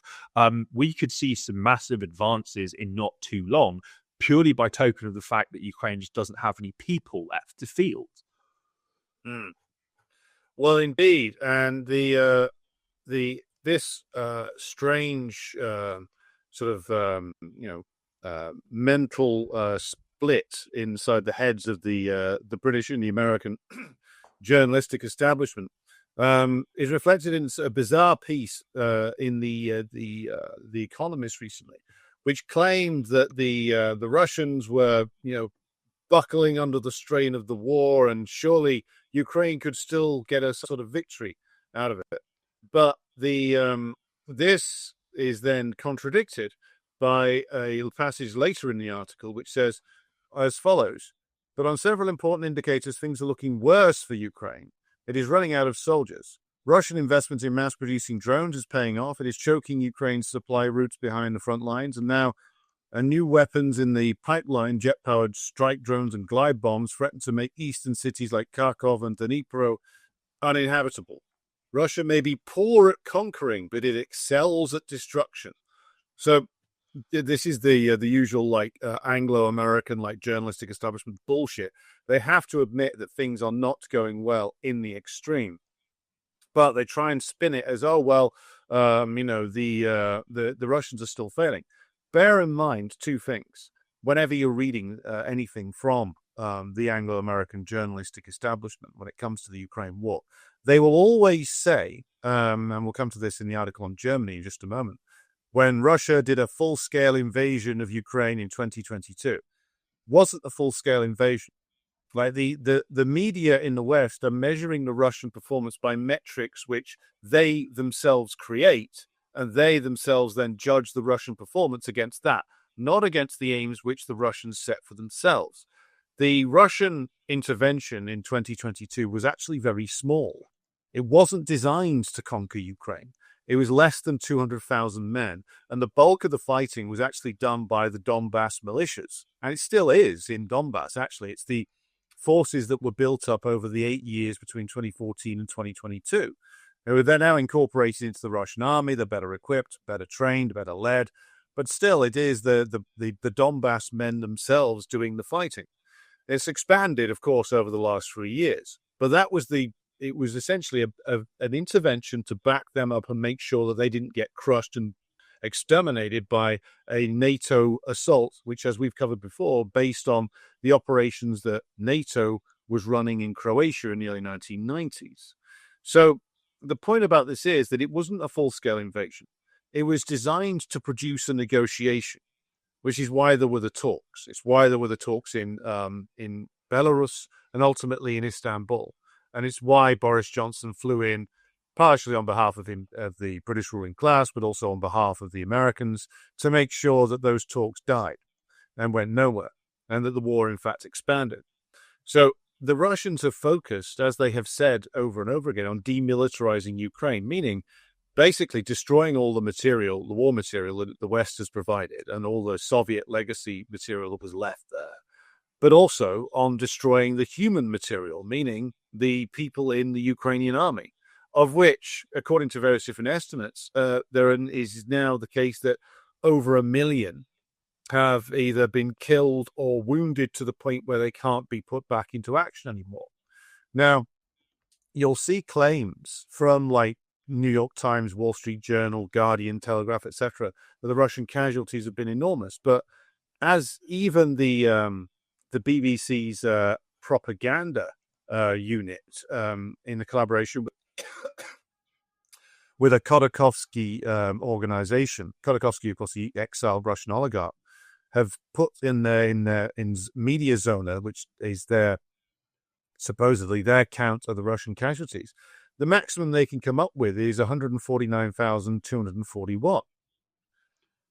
we could see some massive advances in not too long, purely by token of the fact that Ukraine just doesn't have any people left to field. Mm. Well, indeed, and this strange sort of mental split inside the heads of the British and the American journalistic establishment is reflected in a bizarre piece in the Economist recently, which claimed that the Russians were buckling under the strain of the war, and surely Ukraine could still get a sort of victory out of it. But this is then contradicted by a passage later in the article, which says as follows: But on several important indicators, things are looking worse for Ukraine. It is running out of soldiers. Russian investment in mass-producing drones is paying off. It is choking Ukraine's supply routes behind the front lines, and now new weapons in the pipeline, jet-powered strike drones and glide bombs, threaten to make eastern cities like Kharkov and Dnipro uninhabitable. Russia may be poor at conquering, but it excels at destruction. So this is the usual Anglo-American journalistic establishment bullshit. They have to admit that things are not going well in the extreme, but they try and spin it as, oh well, the Russians are still failing. Bear in mind two things whenever you're reading anything from the Anglo-American journalistic establishment when it comes to the Ukraine war. They will always say, and we'll come to this in the article on Germany in just a moment, when Russia did a full-scale invasion of Ukraine in 2022, wasn't a full-scale invasion. Like the media in the West are measuring the Russian performance by metrics which they themselves create, and they themselves then judge the Russian performance against that, not against the aims which the Russians set for themselves. The Russian intervention in 2022 was actually very small. It wasn't designed to conquer Ukraine. It was less than 200,000 men, and the bulk of the fighting was actually done by the Donbass militias. And it still is in Donbass, actually. It's the forces that were built up over the 8 years between 2014 and 2022. They're now incorporated into the Russian army. They're better equipped, better trained, better led. But still, it is the Donbass men themselves doing the fighting. It's expanded, of course, over the last 3 years. But it was essentially an intervention to back them up and make sure that they didn't get crushed and exterminated by a NATO assault, which, as we've covered before, based on the operations that NATO was running in Croatia in the early 1990s. So the point about this is that it wasn't a full-scale invasion. It was designed to produce a negotiation, which is why there were the talks. It's why there were the talks in Belarus and ultimately in Istanbul. And it's why Boris Johnson flew in, partially on behalf of the British ruling class, but also on behalf of the Americans, to make sure that those talks died and went nowhere, and that the war, in fact, expanded. So the Russians have focused, as they have said over and over again, on demilitarizing Ukraine, meaning basically destroying all the material, the war material that the West has provided, and all the Soviet legacy material that was left there, but also on destroying the human material, meaning the people in the Ukrainian army, of which, according to various different estimates, there is now the case that over 1 million have either been killed or wounded to the point where they can't be put back into action anymore. Now, you'll see claims from New York Times, Wall Street Journal, Guardian, Telegraph, etc., that the Russian casualties have been enormous. But as even the BBC's propaganda unit, in the collaboration with a Khodorkovsky organization, Khodorkovsky, of course, the exiled Russian oligarch, have put in Media Zona, which is supposedly their count of the Russian casualties. The maximum they can come up with is 149,241.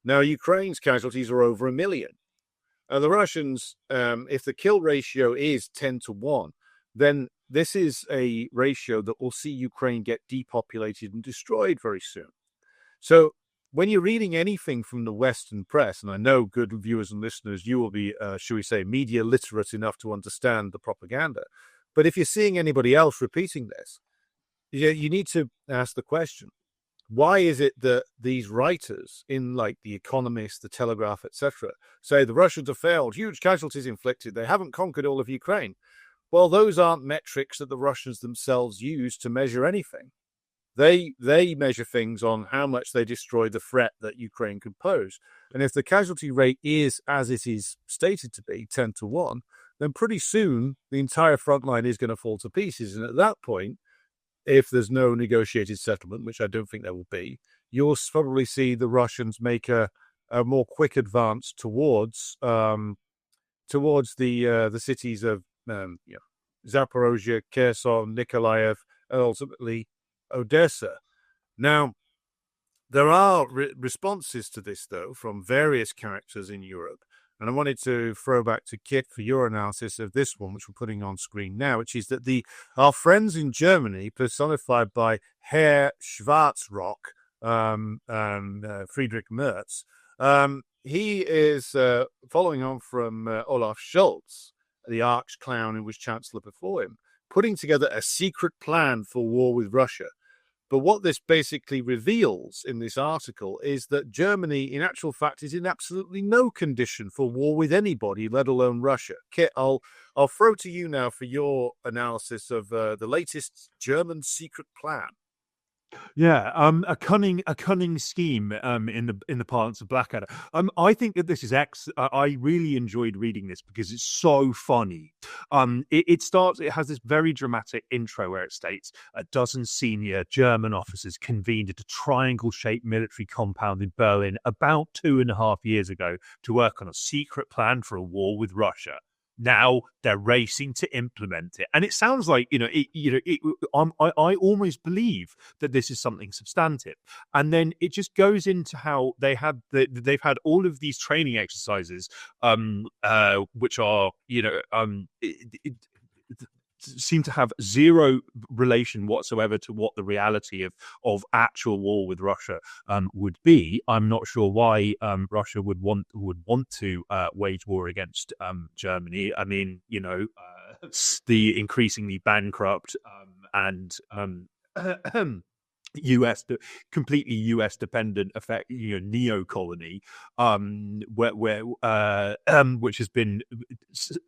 Now, Ukraine's casualties are over 1 million. And the Russians, if the kill ratio is 10-1, then this is a ratio that will see Ukraine get depopulated and destroyed very soon. So when you're reading anything from the Western press, and I know good viewers and listeners, you will be, shall we say, media literate enough to understand the propaganda. But if you're seeing anybody else repeating this, you need to ask the question, why is it that these writers in The Economist, The Telegraph, etc., say the Russians have failed, huge casualties inflicted, they haven't conquered all of Ukraine? Well, those aren't metrics that the Russians themselves use to measure anything. They measure things on how much they destroy the threat that Ukraine could pose. And if the casualty rate is, as it is stated to be, 10-1, then pretty soon the entire front line is going to fall to pieces. And at that point, if there's no negotiated settlement, which I don't think there will be, you'll probably see the Russians make a more quick advance towards the cities of Zaporozhye, Kherson, Nikolaev, and ultimately Odessa. Now, there are responses to this, though, from various characters in Europe, And I wanted to throw back to Kit for your analysis of this one, which we're putting on screen now, which is that our friends in Germany, personified by Herr Schwarzrock, Friedrich Merz, he is following on from Olaf Scholz, the arch clown who was chancellor before him, putting together a secret plan for war with Russia. But what this basically reveals in this article is that Germany, in actual fact, is in absolutely no condition for war with anybody, let alone Russia. Kit, I'll throw to you now for your analysis of the latest German secret plan. Yeah, a cunning scheme in the parlance of Blackadder. I think that this is I really enjoyed reading this because it's so funny. It has this very dramatic intro where it states a dozen senior German officers convened at a triangle-shaped military compound in Berlin about 2.5 years ago to work on a secret plan for a war with Russia. Now they're racing to implement it, and it sounds like I almost believe that this is something substantive, and then it just goes into how they've had all of these training exercises, which are seem to have zero relation whatsoever to what the reality of actual war with Russia would be. I'm not sure why Russia would want to wage war against Germany. I mean, the increasingly bankrupt and completely US dependent effect, neo colony, which has been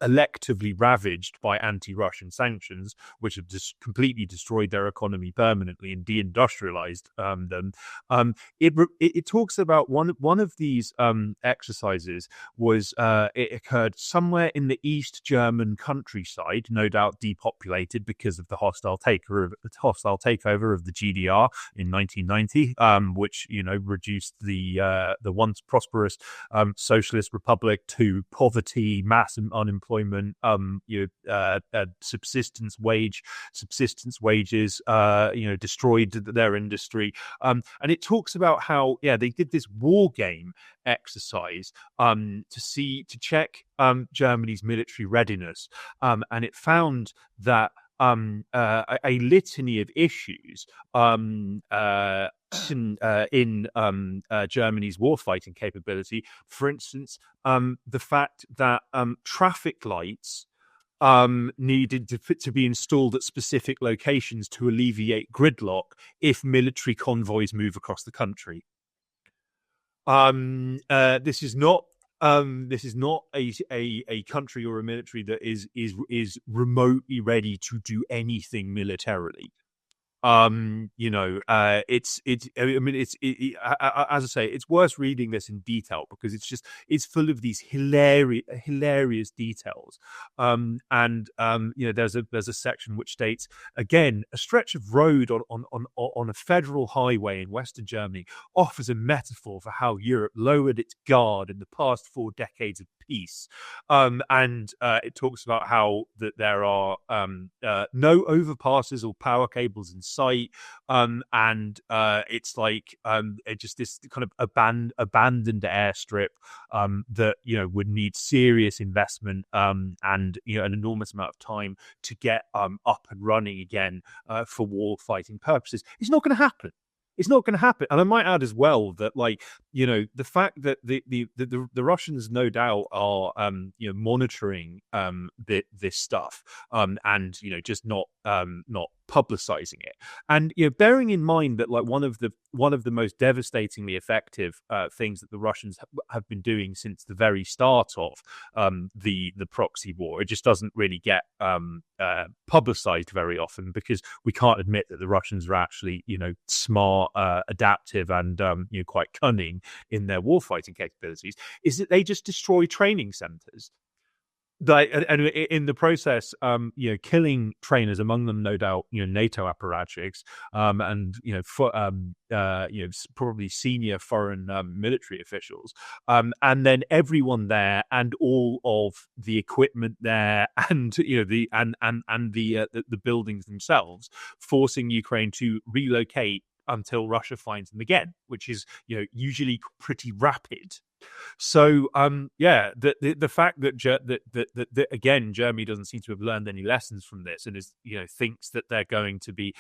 electively ravaged by anti-Russian sanctions, which have just completely destroyed their economy permanently and deindustrialized them. It talks about one of these exercises was it occurred somewhere in the East German countryside, no doubt depopulated because of the hostile takeover of the GDR in 1990, which reduced the once prosperous socialist republic to poverty, mass unemployment, subsistence wages, destroyed their industry, and it talks about how they did this war game exercise to check Germany's military readiness, and it found that a litany of issues in Germany's warfighting capability. For instance, the fact that traffic lights needed to be installed at specific locations to alleviate gridlock if military convoys move across the country. This is not a country or a military that is remotely ready to do anything militarily. As I say, it's worth reading this in detail because it's full of these hilarious details. There's a section which states, again, a stretch of road on a federal highway in Western Germany offers a metaphor for how Europe lowered its guard in the past 4 decades of peace. It talks about how that there are no overpasses or power cables in sight, it's like just this kind of abandoned airstrip that would need serious investment and an enormous amount of time to get up and running again for war fighting purposes. It's not going to happen. It's not going to happen. And I might add as well that, the fact that the Russians no doubt are, monitoring this stuff and, just not publicizing it. And, bearing in mind that one of the most devastatingly effective things that the Russians have been doing since the very start of the proxy war, it just doesn't really get publicized very often because we can't admit that the Russians are actually, smart, adaptive, and quite cunning in their warfighting capabilities, is that they just destroy training centers. And in the process, killing trainers, among them, no doubt, NATO apparatchiks, and probably senior foreign military officials, and then everyone there, and all of the equipment there, and the buildings themselves, forcing Ukraine to relocate until Russia finds them again, which is, usually pretty rapid. So, the fact that, that again, Germany doesn't seem to have learned any lessons from this, and is, thinks that they're going to be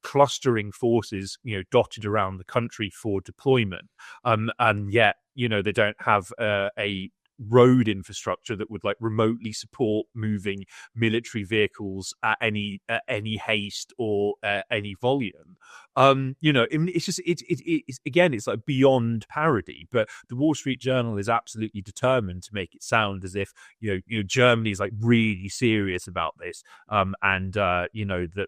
clustering forces, dotted around the country for deployment, and yet, they don't have a road infrastructure that would like remotely support moving military vehicles at any haste or any volume. It's just it's again, it's like beyond parody. But the Wall Street Journal is absolutely determined to make it sound as if Germany is like really serious about this, and that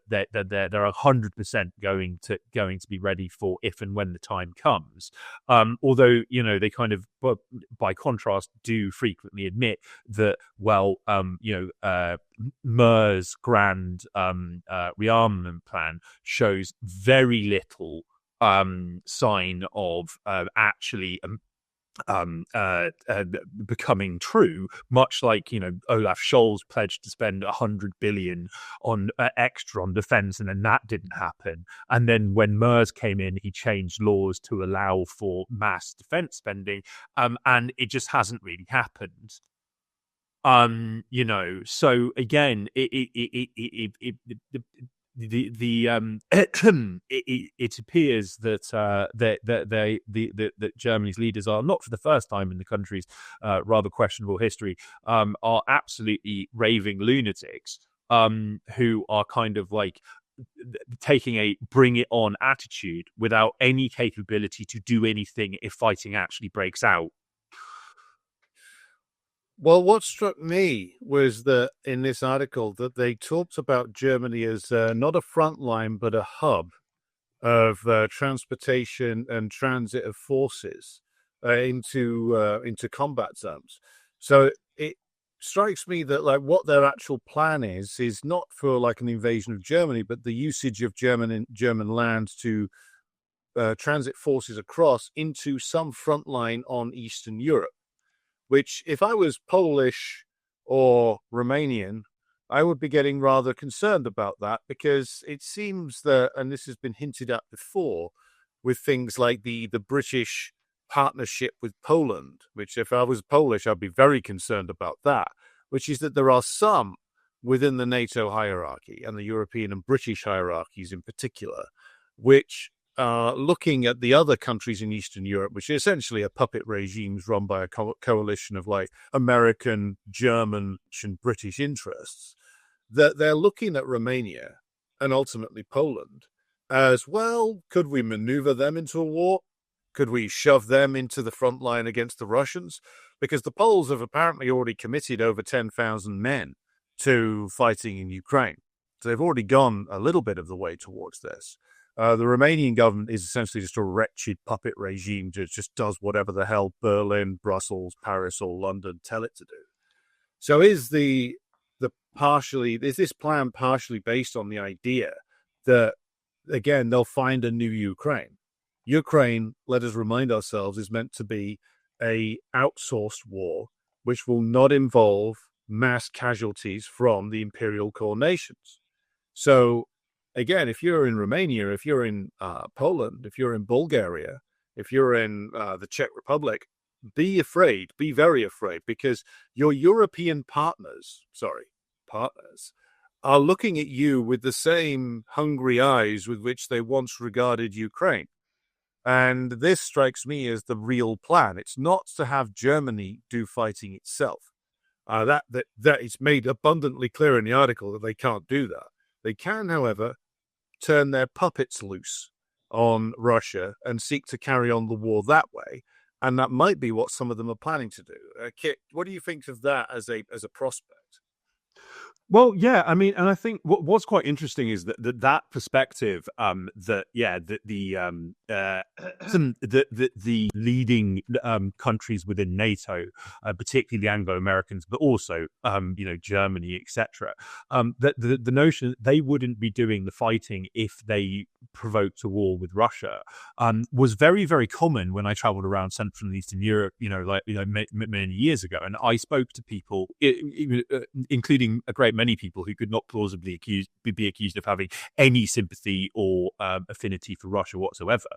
they're 100% going to be ready for if and when the time comes. Although they kind of, by contrast, do frequently admit that, Mer's grand rearmament plan shows very little sign of actually becoming true, much like Olaf Scholz pledged to spend 100 billion on extra on defense, and then that didn't happen. And then when MERS came in, he changed laws to allow for mass defense spending, and it just hasn't really happened. So again, it appears that Germany's leaders are, not for the first time in the country's rather questionable history, are absolutely raving lunatics, who are kind of like taking a bring it on attitude without any capability to do anything if fighting actually breaks out. Well, what struck me was that in this article that they talked about Germany as not a front line, but a hub of transportation and transit of forces into combat zones. So it strikes me that like what their actual plan is not for like an invasion of Germany, but the usage of German land to transit forces across into some front line on Eastern Europe. Which, if I was Polish or Romanian, I would be getting rather concerned about that, because it seems that, and this has been hinted at before, with things like the British partnership with Poland, which if I was Polish, I'd be very concerned about that, which is that there are some within the NATO hierarchy and the European and British hierarchies in particular, which looking at the other countries in Eastern Europe, which are essentially a puppet regimes run by a coalition of like American, German, and British interests, that they're looking at Romania and ultimately Poland as, well, could we maneuver them into a war? Could we shove them into the front line against the Russians? Because the Poles have apparently already committed over 10,000 men to fighting in Ukraine. So they've already gone a little bit of the way towards this. The Romanian government is essentially just a wretched puppet regime that just does whatever the hell Berlin, Brussels, Paris, or London tell it to do. So is this plan partially based on the idea that, again, they'll find a new Ukraine? Ukraine, let us remind ourselves, is meant to be a outsourced war, which will not involve mass casualties from the imperial core nations. So again, if you're in Romania, if you're in Poland, if you're in Bulgaria, if you're in the Czech Republic, be very afraid, because your European partners are looking at you with the same hungry eyes with which they once regarded Ukraine. And this strikes me as the real plan. It's not to have Germany do fighting itself. That it's made abundantly clear in the article that they can't do that. They can, however, turn their puppets loose on Russia and seek to carry on the war that way. And that might be what some of them are planning to do. Kit, what do you think of that as a prospect? Well, yeah, I mean, and I think what's quite interesting is that perspective, the leading countries within NATO, particularly the Anglo-Americans, but also Germany, etc. That the notion that they wouldn't be doing the fighting if they provoked a war with Russia was very, very common when I traveled around Central and Eastern Europe, many years ago, and I spoke to people, including a great many people who could not plausibly be accused of having any sympathy or affinity for Russia whatsoever,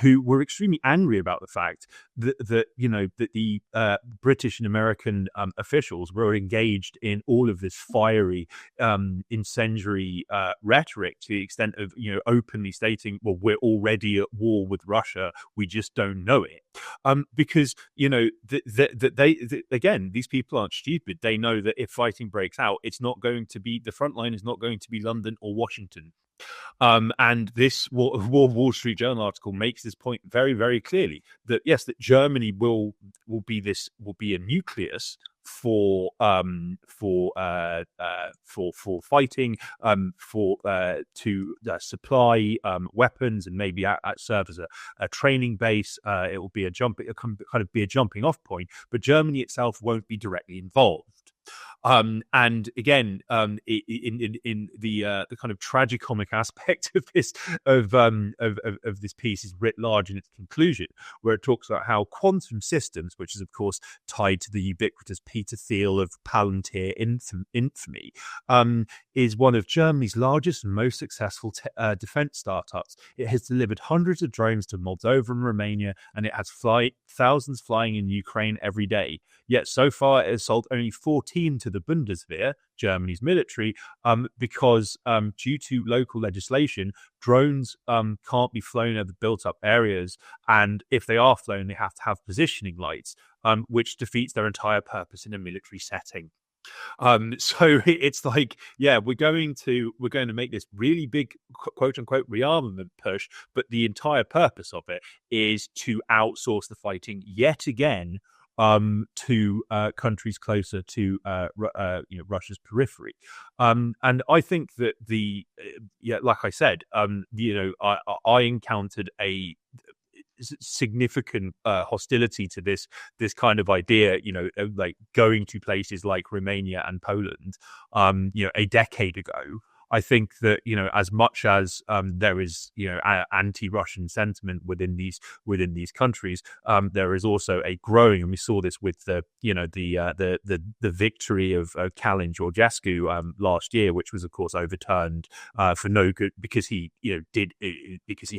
who were extremely angry about the fact that the British and American officials were engaged in all of this fiery, incendiary rhetoric, to the extent of openly stating, well, we're already at war with Russia, we just don't know it. Because again, these people aren't stupid. They know that if fighting breaks out, it's not going to be, the front line is not going to be London or Washington. And this Wall Street Journal article makes this point very, very clearly, that yes, that Germany will be a nucleus for fighting, to supply weapons, and maybe serve as a training base. It will be a jumping off point, but Germany itself won't be directly involved. And again, in the kind of tragicomic aspect of this piece is writ large in its conclusion, where it talks about how quantum systems, which is of course tied to the ubiquitous Peter Thiel of Palantir infamy, is one of Germany's largest and most successful defense startups. It has delivered hundreds of drones to Moldova and Romania, and it has thousands flying in Ukraine every day. Yet so far it has sold only 14 to the Bundeswehr, Germany's military, because due to local legislation, drones can't be flown over built-up areas, and if they are flown, they have to have positioning lights, which defeats their entire purpose in a military setting. So it's like, yeah, we're going to make this really big quote unquote rearmament push, but the entire purpose of it is to outsource the fighting yet again, to countries closer to Russia's periphery. And I think that like I said, I encountered a significant hostility to this kind of idea, like going to places like Romania and Poland, a decade ago. I think that as much as there is anti-Russian sentiment within these countries, there is also a growing, and we saw this with the victory of Kalin Georgescu last year, which was of course overturned for no good because he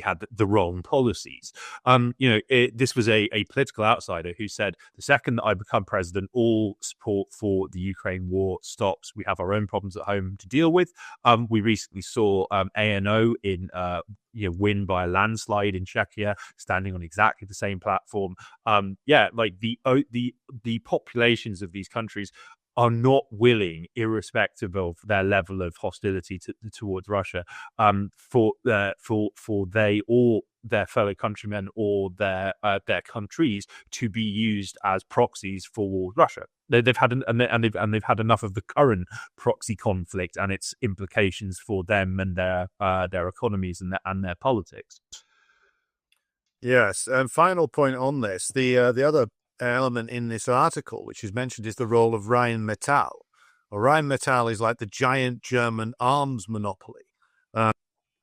had the wrong policies. This was a political outsider who said, the second that I become president, all support for the Ukraine war stops. We have our own problems at home to deal with. We recently saw ANO win by a landslide in Czechia, standing on exactly the same platform. Like the populations of these countries are not willing, irrespective of their level of hostility towards Russia, for they or their fellow countrymen or their countries to be used as proxies for Russia. They've had enough of the current proxy conflict and its implications for them and their economies and their politics. Yes, and final point on this, the other element in this article, which is mentioned, is the role of Rheinmetall. Well, Rheinmetall is like the giant German arms monopoly,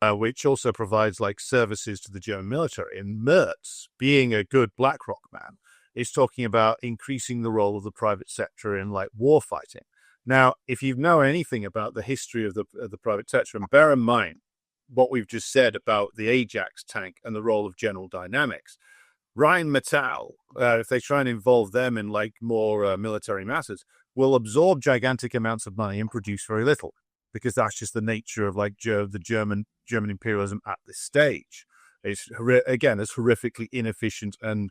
which also provides like services to the German military. And Merz, being a good BlackRock man, is talking about increasing the role of the private sector in like war fighting. Now, if you know anything about the history of the private sector, and bear in mind what we've just said about the Ajax tank and the role of General Dynamics, Rheinmetall, if they try and involve them in like more military matters, will absorb gigantic amounts of money and produce very little, because that's just the nature of like the German imperialism at this stage. It's again as horrifically inefficient and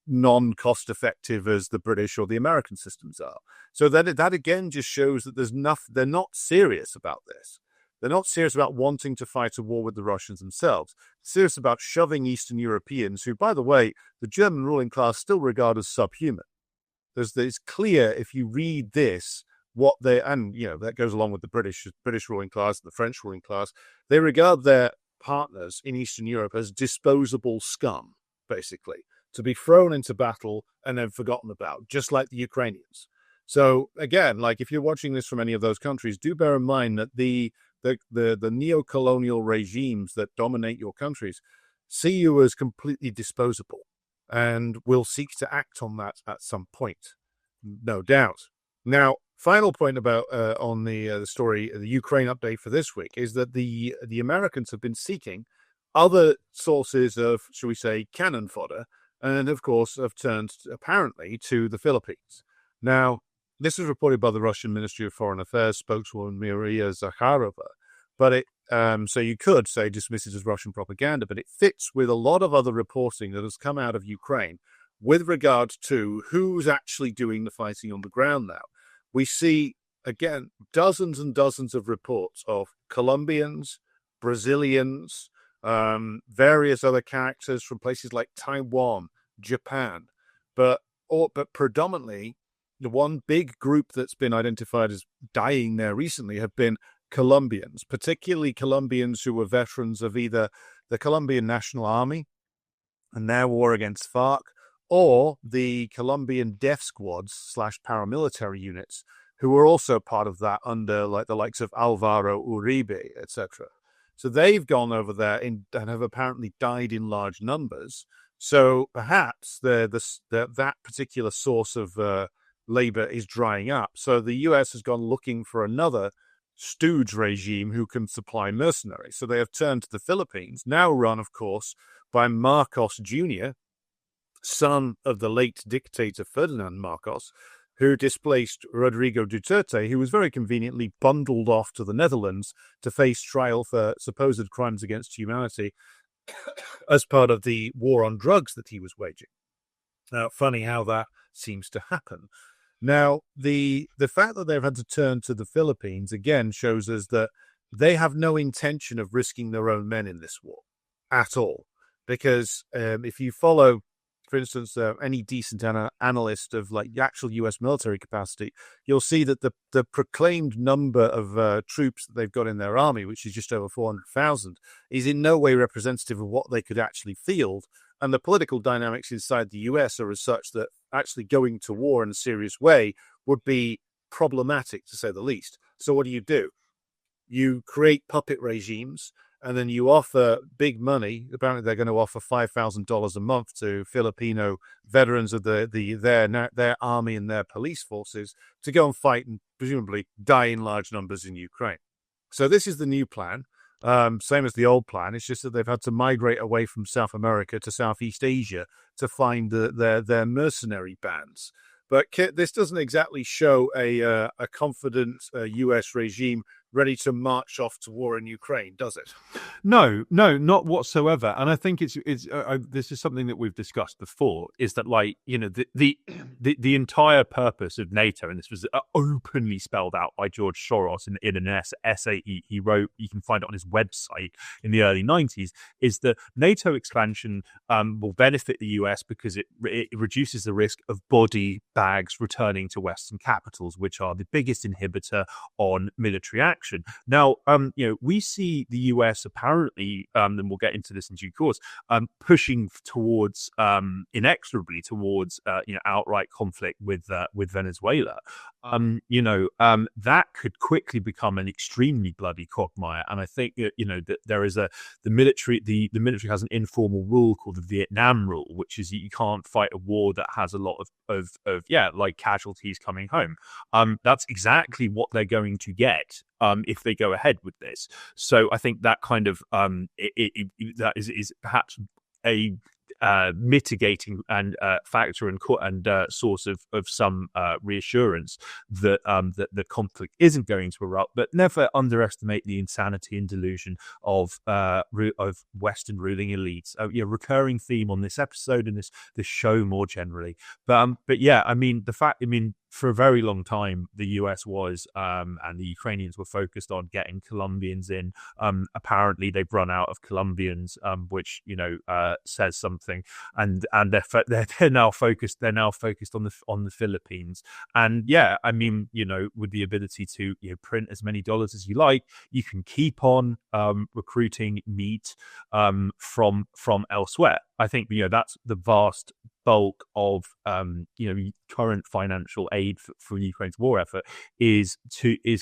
non-cost effective as the British or the American systems are. So that again just shows that they're not serious about this. They're not serious about wanting to fight a war with the Russians themselves. They're serious about shoving Eastern Europeans, who, by the way, the German ruling class still regard as subhuman. It's clear if you read this, that goes along with the British ruling class and the French ruling class. They regard their partners in Eastern Europe as disposable scum, basically, to be thrown into battle and then forgotten about, just like the Ukrainians. So again, like if you're watching this from any of those countries, do bear in mind that the neo-colonial regimes that dominate your countries see you as completely disposable and will seek to act on that at some point, no doubt. Now, Final point about on the story, the Ukraine update for this week is that the Americans have been seeking other sources of, shall we say, cannon fodder, and of course have turned apparently to the Philippines. Now, this was reported by the Russian Ministry of Foreign Affairs spokeswoman Maria Zakharova, but so you could say dismiss it as Russian propaganda, but it fits with a lot of other reporting that has come out of Ukraine with regard to who's actually doing the fighting on the ground now. We see, again, dozens and dozens of reports of Colombians, Brazilians, various other characters from places like Taiwan, Japan, but predominantly the one big group that's been identified as dying there recently have been Colombians, particularly Colombians who were veterans of either the Colombian National Army and their war against FARC, or the Colombian death squads / paramilitary units, who were also part of that under like the likes of Alvaro Uribe, etc. So they've gone over there and have apparently died in large numbers. So perhaps that particular source of labor is drying up. So the US has gone looking for another stooge regime who can supply mercenaries. So they have turned to the Philippines, now run, of course, by Marcos Jr., son of the late dictator Ferdinand Marcos, who displaced Rodrigo Duterte, who was very conveniently bundled off to the Netherlands to face trial for supposed crimes against humanity as part of the war on drugs that he was waging. Now, funny how that seems to happen. Now, the fact that they've had to turn to the Philippines, again, shows us that they have no intention of risking their own men in this war at all. Because if you follow, for instance, any decent analyst of like the actual U.S. military capacity, you'll see that the proclaimed number of troops that they've got in their army, which is just over 400,000, is in no way representative of what they could actually field. And the political dynamics inside the U.S. are as such that actually going to war in a serious way would be problematic, to say the least. So what do? You create puppet regimes, and then you offer big money. Apparently, they're going to offer $5,000 a month to Filipino veterans of their army and their police forces to go and fight and presumably die in large numbers in Ukraine. So this is the new plan. Same as the old plan. It's just that they've had to migrate away from South America to Southeast Asia to find their mercenary bands. But this doesn't exactly show a confident U.S. regime ready to march off to war in Ukraine, does it? No, not whatsoever. And I think it's this is something that we've discussed before. Is that like the entire purpose of NATO, and this was openly spelled out by George Soros in an essay he wrote. You can find it on his website in the early 90s. Is that NATO expansion will benefit the US because it reduces the risk of body bags returning to Western capitals, which are the biggest inhibitor on military action. Now, we see the US apparently, and we'll get into this in due course, pushing towards inexorably towards outright conflict with Venezuela. That could quickly become an extremely bloody quagmire. And I think that there is the military has an informal rule called the Vietnam rule, which is that you can't fight a war that has a lot of casualties coming home. That's exactly what they're going to get if they go ahead with this. So I think that kind of that is perhaps a mitigating and factor and source of some reassurance that that the conflict isn't going to erupt. But never underestimate the insanity and delusion of Western ruling elites. Recurring theme on this episode and this show more generally. But yeah, for a very long time, the US was and the Ukrainians were focused on getting Colombians in. Apparently, they've run out of Colombians, which says something. And they're now focused. They're now focused on the Philippines. And yeah, with the ability to print as many dollars as you like, you can keep on recruiting meat from elsewhere. I think that's the vast bulk of current financial aid for Ukraine's war effort is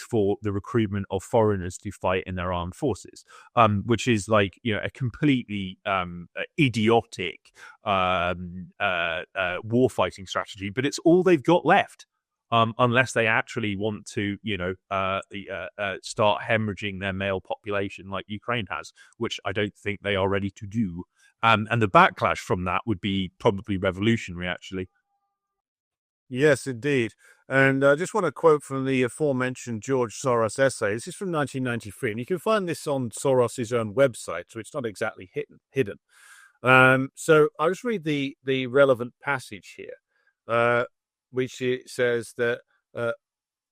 for the recruitment of foreigners to fight in their armed forces, which is like a completely idiotic war fighting strategy, but it's all they've got left. unless they actually want to, start hemorrhaging their male population like Ukraine has, which I don't think they are ready to do. And the backlash from that would be probably revolutionary, actually. Yes, indeed. And I just want to quote from the aforementioned George Soros essay. This is from 1993, and you can find this on Soros's own website, so it's not exactly hidden. So I'll just read the relevant passage here, which it says that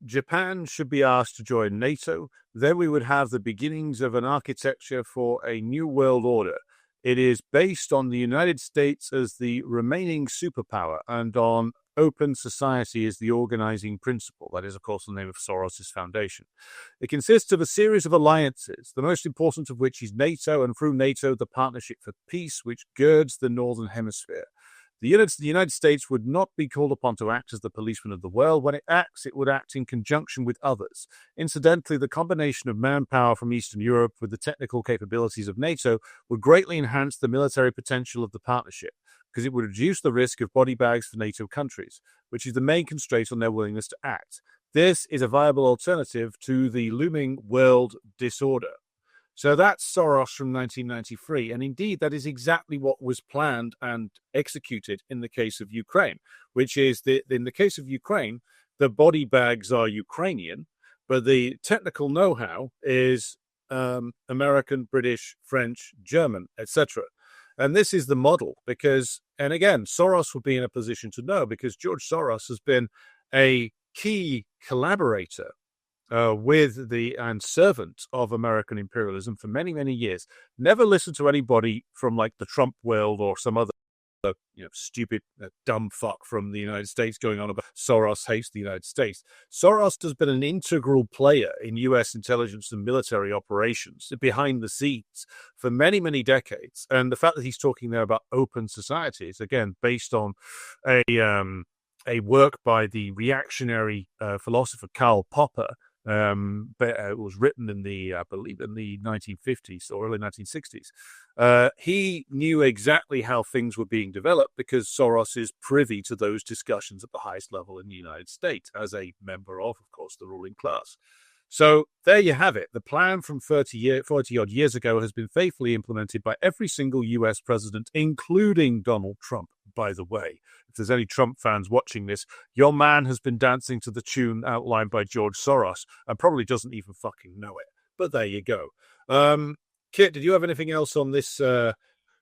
Japan should be asked to join NATO. Then we would have the beginnings of an architecture for a new world order. It is based on the United States as the remaining superpower and on open society as the organizing principle. That is, of course, the name of Soros's foundation. It consists of a series of alliances, the most important of which is NATO, and through NATO, the Partnership for Peace, which girds the Northern Hemisphere. The United States would not be called upon to act as the policeman of the world. When it acts, it would act in conjunction with others. Incidentally, the combination of manpower from Eastern Europe with the technical capabilities of NATO would greatly enhance the military potential of the partnership, because it would reduce the risk of body bags for NATO countries, which is the main constraint on their willingness to act. This is a viable alternative to the looming world disorder. So that's Soros from 1993. And indeed, that is exactly what was planned and executed in the case of Ukraine, which is that in the case of Ukraine, the body bags are Ukrainian, but the technical know-how is American, British, French, German, etc. And this is the model because, and again, Soros will be in a position to know because George Soros has been a key collaborator with the and servant of American imperialism for many, many years. Never listened to anybody from like the Trump world or some other stupid, dumb fuck from the United States going on about Soros hates the United States. Soros has been an integral player in U.S. intelligence and military operations behind the scenes for many, many decades. And the fact that he's talking there about open societies, again, based on a work by the reactionary philosopher Karl Popper, but it was written in I believe, in the 1950s or early 1960s. He knew exactly how things were being developed because Soros is privy to those discussions at the highest level in the United States as a member of course, the ruling class. So there you have it. The plan from 40-odd years ago has been faithfully implemented by every single US president, including Donald Trump, by the way. If there's any Trump fans watching this, your man has been dancing to the tune outlined by George Soros and probably doesn't even fucking know it. But there you go. Kit, did you have anything else on this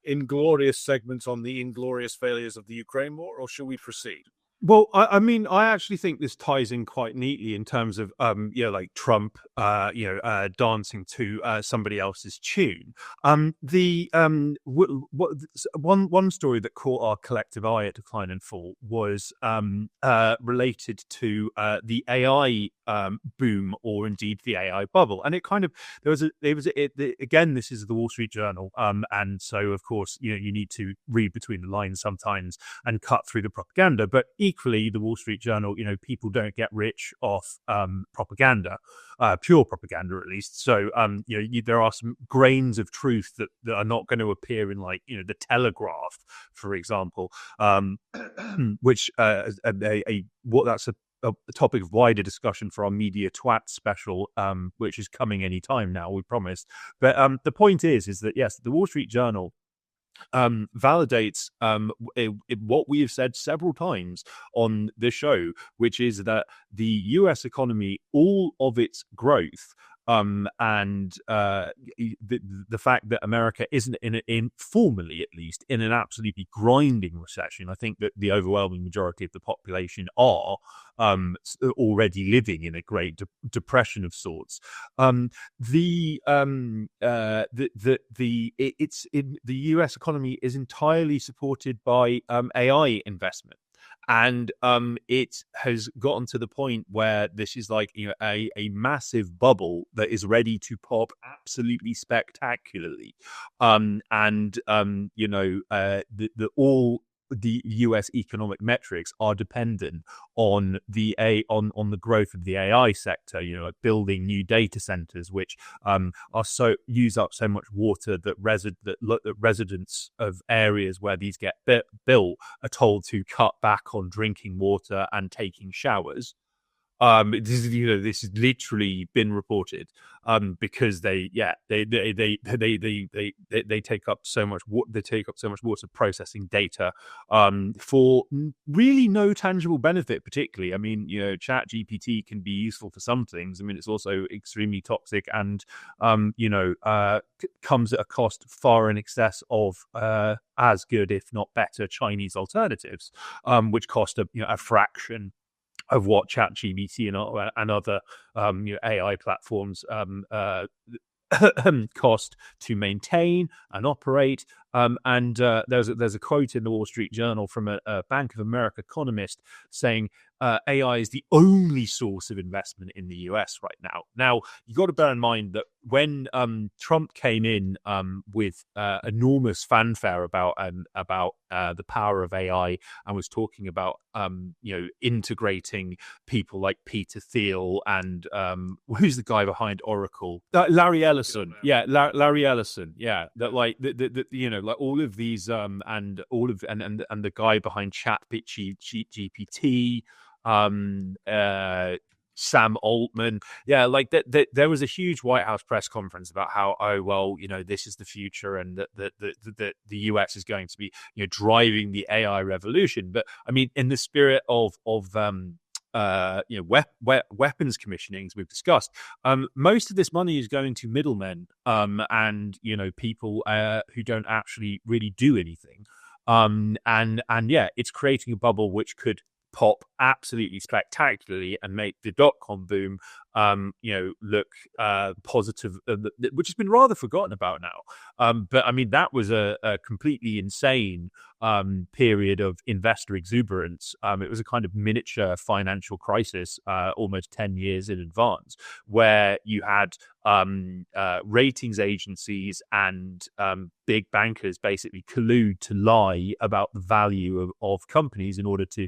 inglorious segment on the inglorious failures of the Ukraine war, or shall we proceed? Well, I mean, I actually think this ties in quite neatly in terms of, like Trump, dancing to somebody else's tune. One story that caught our collective eye at Decline and Fall was related to the AI boom, or indeed the AI bubble, and it kind of again, this is the Wall Street Journal, and so of course you need to read between the lines sometimes and cut through the propaganda, but equally, the Wall Street Journal, people don't get rich off propaganda, pure propaganda at least. So, there are some grains of truth that are not going to appear in, like, the Telegraph, for example, which that's a topic of wider discussion for our Media Twat special, which is coming any time now, we promised. But the point is that, yes, the Wall Street Journal validates what we have said several times on this show, which is that the US economy, all of its growth, and the fact that America isn't in formally, at least, in an absolutely grinding recession. I think that the overwhelming majority of the population are already living in a great depression of sorts. The US economy is entirely supported by AI investment. And it has gotten to the point where this is like a massive bubble that is ready to pop absolutely spectacularly, all the US economic metrics are dependent on the growth of the AI sector. Like building new data centers, which use up so much water that residents of areas where these get built are told to cut back on drinking water and taking showers. This has literally been reported. Because they take up so much water processing data, for really no tangible benefit. Particularly, I mean, Chat GPT can be useful for some things. I mean, it's also extremely toxic and, comes at a cost far in excess of as good, if not better, Chinese alternatives, which cost a fraction of what ChatGPT and other AI platforms cost to maintain and operate. And there's a quote in the Wall Street Journal from a Bank of America economist saying AI is the only source of investment in the US right now. Now, you got to bear in mind that when Trump came in with enormous fanfare about the power of AI and was talking about integrating people like Peter Thiel and who's the guy behind Oracle, Larry Ellison, Larry Ellison, that like all of these and all of and the guy behind GPT, Sam Altman. Like that there was a huge White House press conference about how, this is the future and that the US is going to be driving the AI revolution. But I mean, in the spirit of weapons commissionings we've discussed, most of this money is going to middlemen and people who don't actually really do anything, and it's creating a bubble which could pop absolutely spectacularly and make the dot-com boom look positive, which has been rather forgotten about now. But I mean, that was a completely insane period of investor exuberance. It was a kind of miniature financial crisis almost 10 years in advance, where you had ratings agencies and big bankers basically collude to lie about the value of companies in order to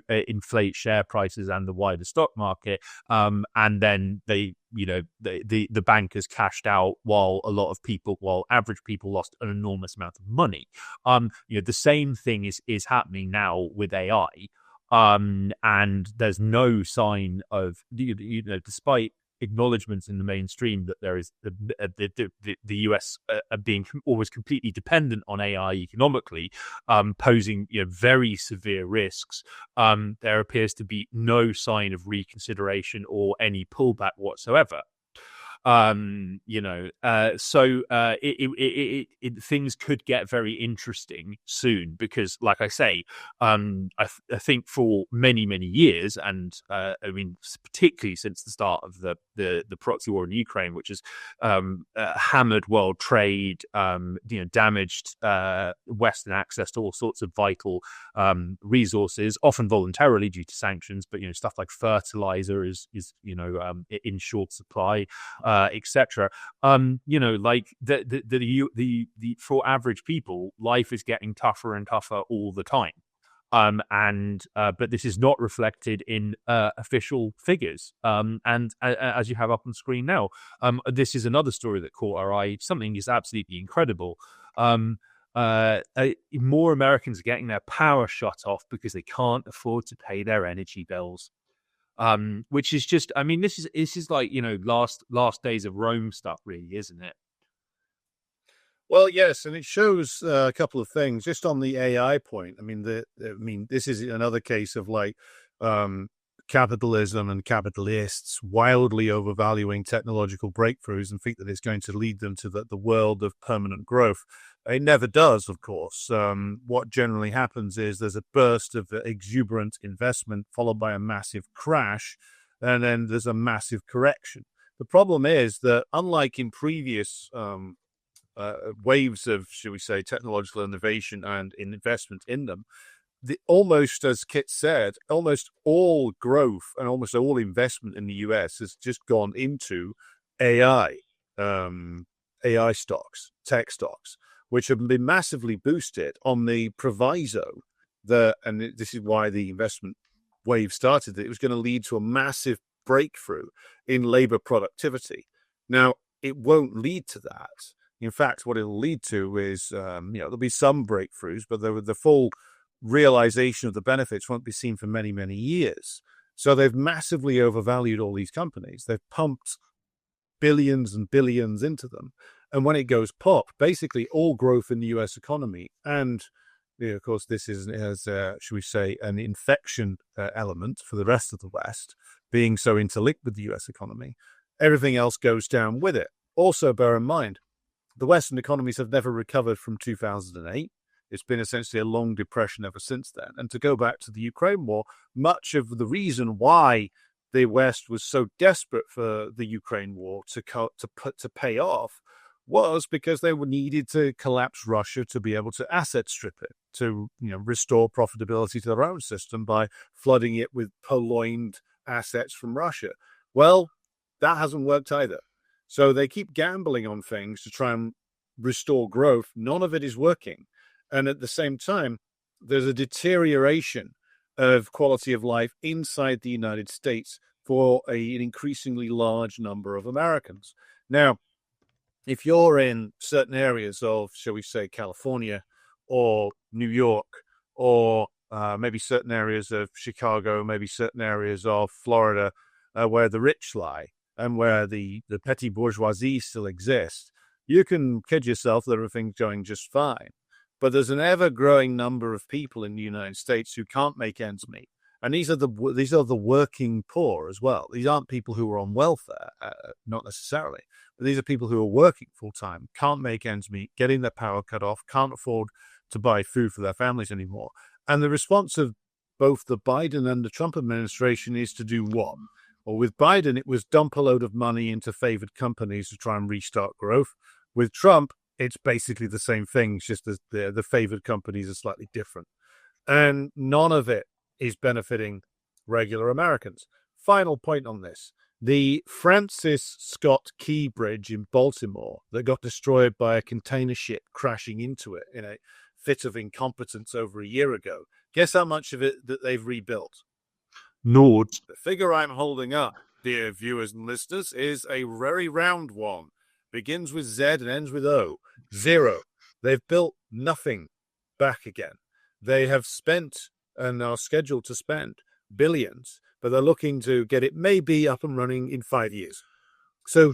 inflate share prices and the wider stock market, and then the bankers cashed out while average people lost an enormous amount of money. The same thing is happening now with AI, and there's no sign of despite acknowledgements in the mainstream that there is the US being almost completely dependent on AI economically, posing very severe risks. There appears to be no sign of reconsideration or any pullback whatsoever. Things could get very interesting soon because, like I say, I think for many years, and I mean particularly since the start of the proxy war in Ukraine, which has hammered world trade, damaged Western access to all sorts of vital resources, often voluntarily due to sanctions, but stuff like fertilizer is in short supply, etc. Like the for average people, life is getting tougher and tougher all the time. But this is not reflected in official figures. And as you have up on screen now, this is another story that caught our eye. Something is absolutely incredible. More Americans are getting their power shut off because they can't afford to pay their energy bills. Which is just, I mean, this is like last days of Rome stuff, really, isn't it? Well, yes, and it shows a couple of things just on the AI point. I mean, this is another case of like capitalism and capitalists wildly overvaluing technological breakthroughs and think that it's going to lead them to the world of permanent growth. It never does, of course. What generally happens is there's a burst of exuberant investment followed by a massive crash, and then there's a massive correction. The problem is that unlike in previous waves of, shall we say, technological innovation and investment in them, almost, as Kit said, almost all growth and almost all investment in the US has just gone into AI, AI stocks, tech stocks, which have been massively boosted on the proviso that, and this is why the investment wave started, that it was going to lead to a massive breakthrough in labor productivity. Now, it won't lead to that. In fact, what it'll lead to is, there'll be some breakthroughs, but the full realization of the benefits won't be seen for many years. So they've massively overvalued all these companies. They've pumped billions and billions into them. And when it goes pop, basically all growth in the US economy, and of course, this has, should we say, an infection element for the rest of the West, being so interlinked with the US economy, everything else goes down with it. Also, bear in mind, the Western economies have never recovered from 2008. It's been essentially a long depression ever since then. And to go back to the Ukraine war, much of the reason why the West was so desperate for the Ukraine war to pay off was because they needed to collapse Russia to be able to asset strip it, to restore profitability to their own system by flooding it with purloined assets from Russia. Well, that hasn't worked either. So they keep gambling on things to try and restore growth. None of it is working. And at the same time, there's a deterioration of quality of life inside the United States for an increasingly large number of Americans. Now, if you're in certain areas of, shall we say, California or New York, or maybe certain areas of Chicago, maybe certain areas of Florida, where the rich lie and where the petty bourgeoisie still exists, you can kid yourself that everything's going just fine. But there's an ever-growing number of people in the United States who can't make ends meet. And these are the working poor as well. These aren't people who are on welfare, not necessarily. But these are people who are working full-time, can't make ends meet, getting their power cut off, can't afford to buy food for their families anymore. And the response of both the Biden and the Trump administration is to do what? Well, with Biden, it was dump a load of money into favored companies to try and restart growth. With Trump, it's basically the same thing, it's just the favored companies are slightly different. And none of it is benefiting regular Americans. Final point on this. The Francis Scott Key Bridge in Baltimore that got destroyed by a container ship crashing into it in a fit of incompetence over a year ago. Guess how much of it that they've rebuilt? Nord. The figure I'm holding up, dear viewers and listeners, is a very round one. Begins with Z and ends with O. 0. They've built nothing back again. They have spent and are scheduled to spend billions, but they're looking to get it maybe up and running in 5 years. So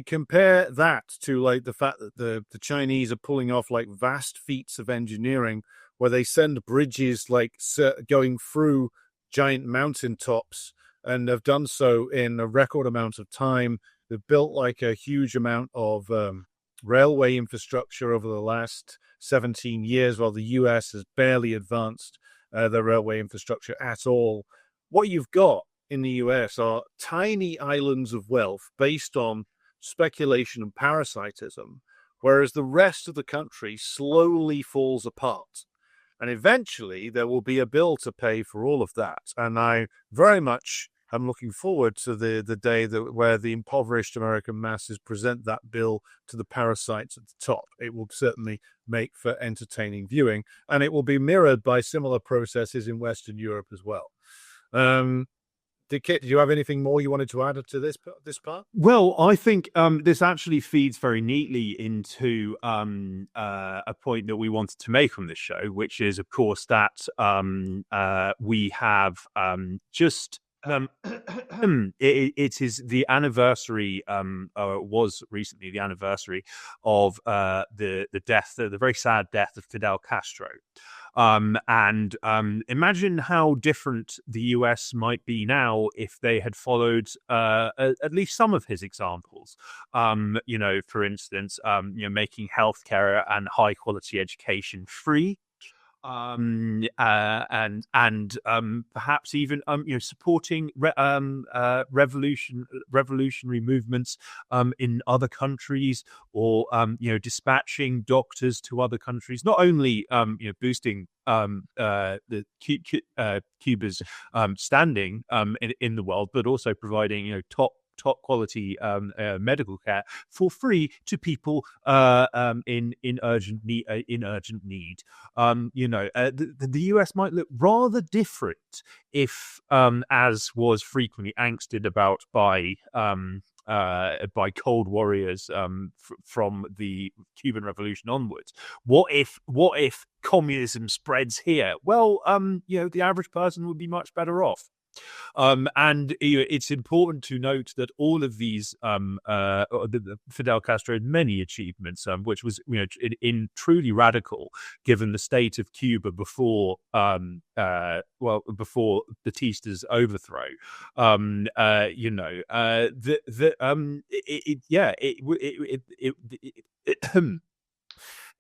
compare that to like the fact that the Chinese are pulling off like vast feats of engineering where they send bridges like going through giant mountaintops and have done so in a record amount of time. They've built like a huge amount of railway infrastructure over the last 17 years, while the US has barely advanced their railway infrastructure at all. What you've got in the US are tiny islands of wealth based on speculation and parasitism, whereas the rest of the country slowly falls apart. And eventually there will be a bill to pay for all of that. And I very much am looking forward to the day where the impoverished American masses present that bill to the parasites at the top. It will certainly make for entertaining viewing, and it will be mirrored by similar processes in Western Europe as well. Kit, do you have anything more you wanted to add to this part? Well, I think this actually feeds very neatly into a point that we wanted to make on this show, which is, of course, that we have just it is the anniversary, was recently the anniversary of the death, the very sad death of Fidel Castro. And imagine how different the US might be now if they had followed at least some of his examples. For instance, making healthcare and high quality education free. And perhaps even supporting revolutionary movements in other countries, or dispatching doctors to other countries. Not only boosting Cuba's standing in the world, but also providing top quality medical care for free to people in urgent need. The US might look rather different if, as was frequently angsted about by cold warriors from the Cuban Revolution onwards. What if communism spreads here? Well, the average person would be much better off. And it's important to note that all of these, Fidel Castro had many achievements, which was, in truly radical, given the state of Cuba before, before Batista's overthrow.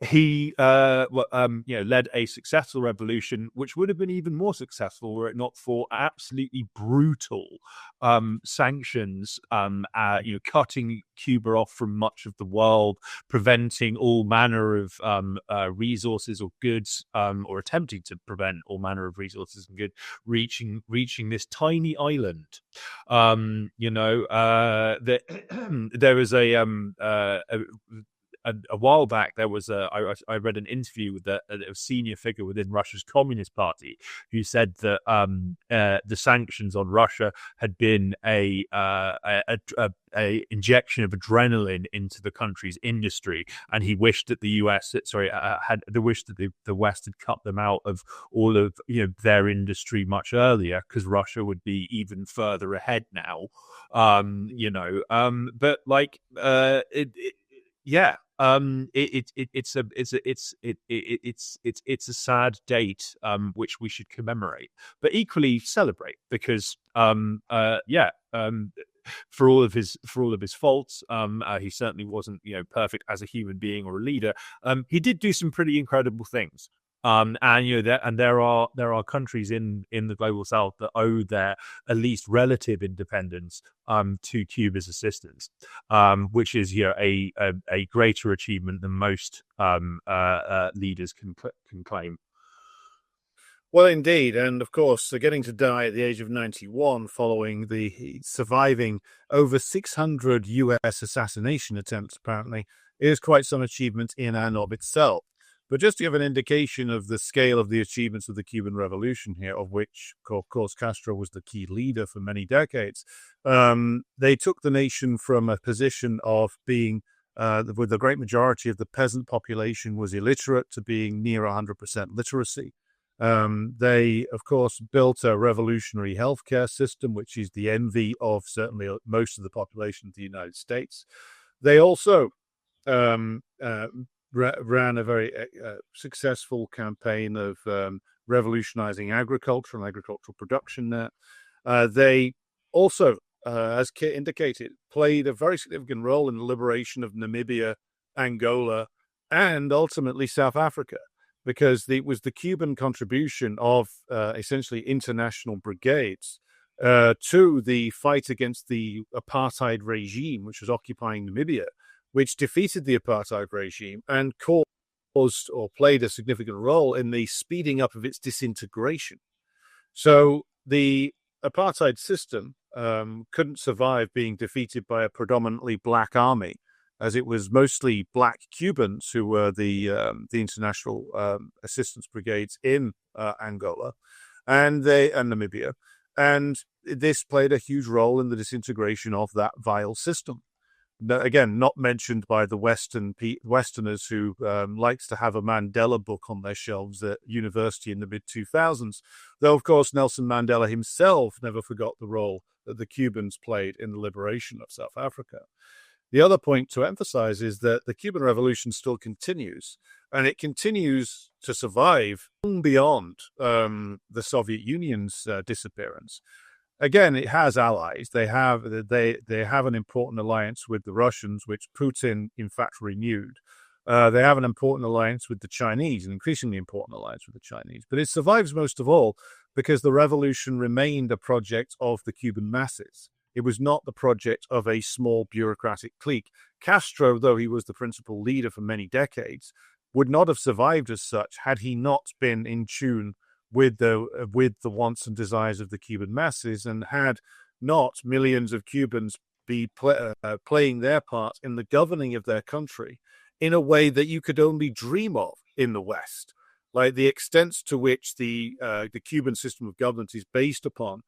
He led a successful revolution, which would have been even more successful were it not for absolutely brutal sanctions, cutting Cuba off from much of the world, preventing all manner of resources or goods, or attempting to prevent all manner of resources and goods reaching this tiny island. There was a while back, there was I read an interview with a senior figure within Russia's Communist Party who said that the sanctions on Russia had been a injection of adrenaline into the country's industry, and he wished that the West had cut them out of all of their industry much earlier, because Russia would be even further ahead now. But like yeah. It's a sad date, which we should commemorate, but equally celebrate, because for all of his faults, he certainly wasn't perfect as a human being or a leader. He did do some pretty incredible things. There are countries in the global south that owe their at least relative independence to Cuba's assistance, which is a greater achievement than most leaders can claim. Well, indeed. And of course, getting to die at the age of 91 following the surviving over 600 US assassination attempts, apparently, is quite some achievement in and of itself. But just to give an indication of the scale of the achievements of the Cuban Revolution here, of which, of course, Castro was the key leader for many decades, they took the nation from a position of being, with the great majority of the peasant population was illiterate, to being near 100% literacy. They, of course, built a revolutionary healthcare system, which is the envy of certainly most of the population of the United States. They also ran a very successful campaign of revolutionizing agriculture and agricultural production there. They also, as Kit indicated, played a very significant role in the liberation of Namibia, Angola, and ultimately South Africa, because it was the Cuban contribution of essentially international brigades to the fight against the apartheid regime, which was occupying Namibia, which defeated the apartheid regime and caused or played a significant role in the speeding up of its disintegration. So the apartheid system couldn't survive being defeated by a predominantly black army, as it was mostly black Cubans who were the international assistance brigades in Angola and Namibia. And this played a huge role in the disintegration of that vile system. Again, not mentioned by the Westerners who likes to have a Mandela book on their shelves at university in the mid-2000s, though, of course, Nelson Mandela himself never forgot the role that the Cubans played in the liberation of South Africa. The other point to emphasize is that the Cuban Revolution still continues, and it continues to survive long beyond the Soviet Union's disappearance. Again, it has allies. They have an important alliance with the Russians, which Putin, in fact, renewed. They have an important alliance with the Chinese, an increasingly important alliance with the Chinese. But it survives most of all because the revolution remained a project of the Cuban masses. It was not the project of a small bureaucratic clique. Castro, though he was the principal leader for many decades, would not have survived as such had he not been in tune with the wants and desires of the Cuban masses, and had not millions of Cubans be playing their part in the governing of their country in a way that you could only dream of in the West. Like the extent to which the Cuban system of government is based upon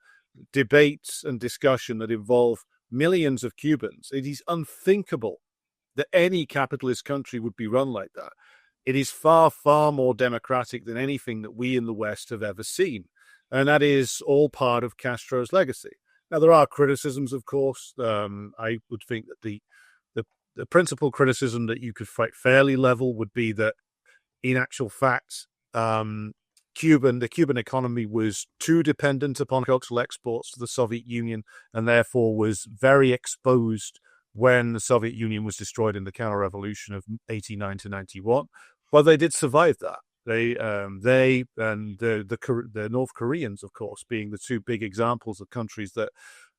debates and discussion that involve millions of Cubans. It is unthinkable that any capitalist country would be run like that. It is far, far more democratic than anything that we in the West have ever seen. And that is all part of Castro's legacy. Now, there are criticisms, of course. I would think that the, the principal criticism that you could fairly level would be that, in actual fact, the Cuban economy was too dependent upon agricultural exports to the Soviet Union, and therefore was very exposed when the Soviet Union was destroyed in the counter-revolution of 89 to 91. Well, they did survive that. They and the North Koreans, of course, being the two big examples of countries that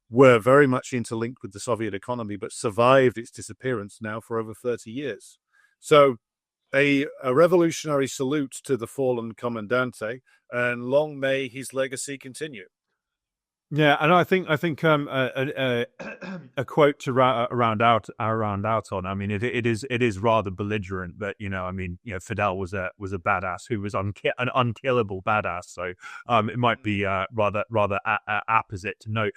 were very much interlinked with the Soviet economy, but survived its disappearance now for over 30 years. So a revolutionary salute to the fallen Comandante, and long may his legacy continue. Yeah, and I think a quote to round out on. I mean, it is rather belligerent, but I mean, Fidel was a badass who was an unkillable badass. So it might be rather apposite to note.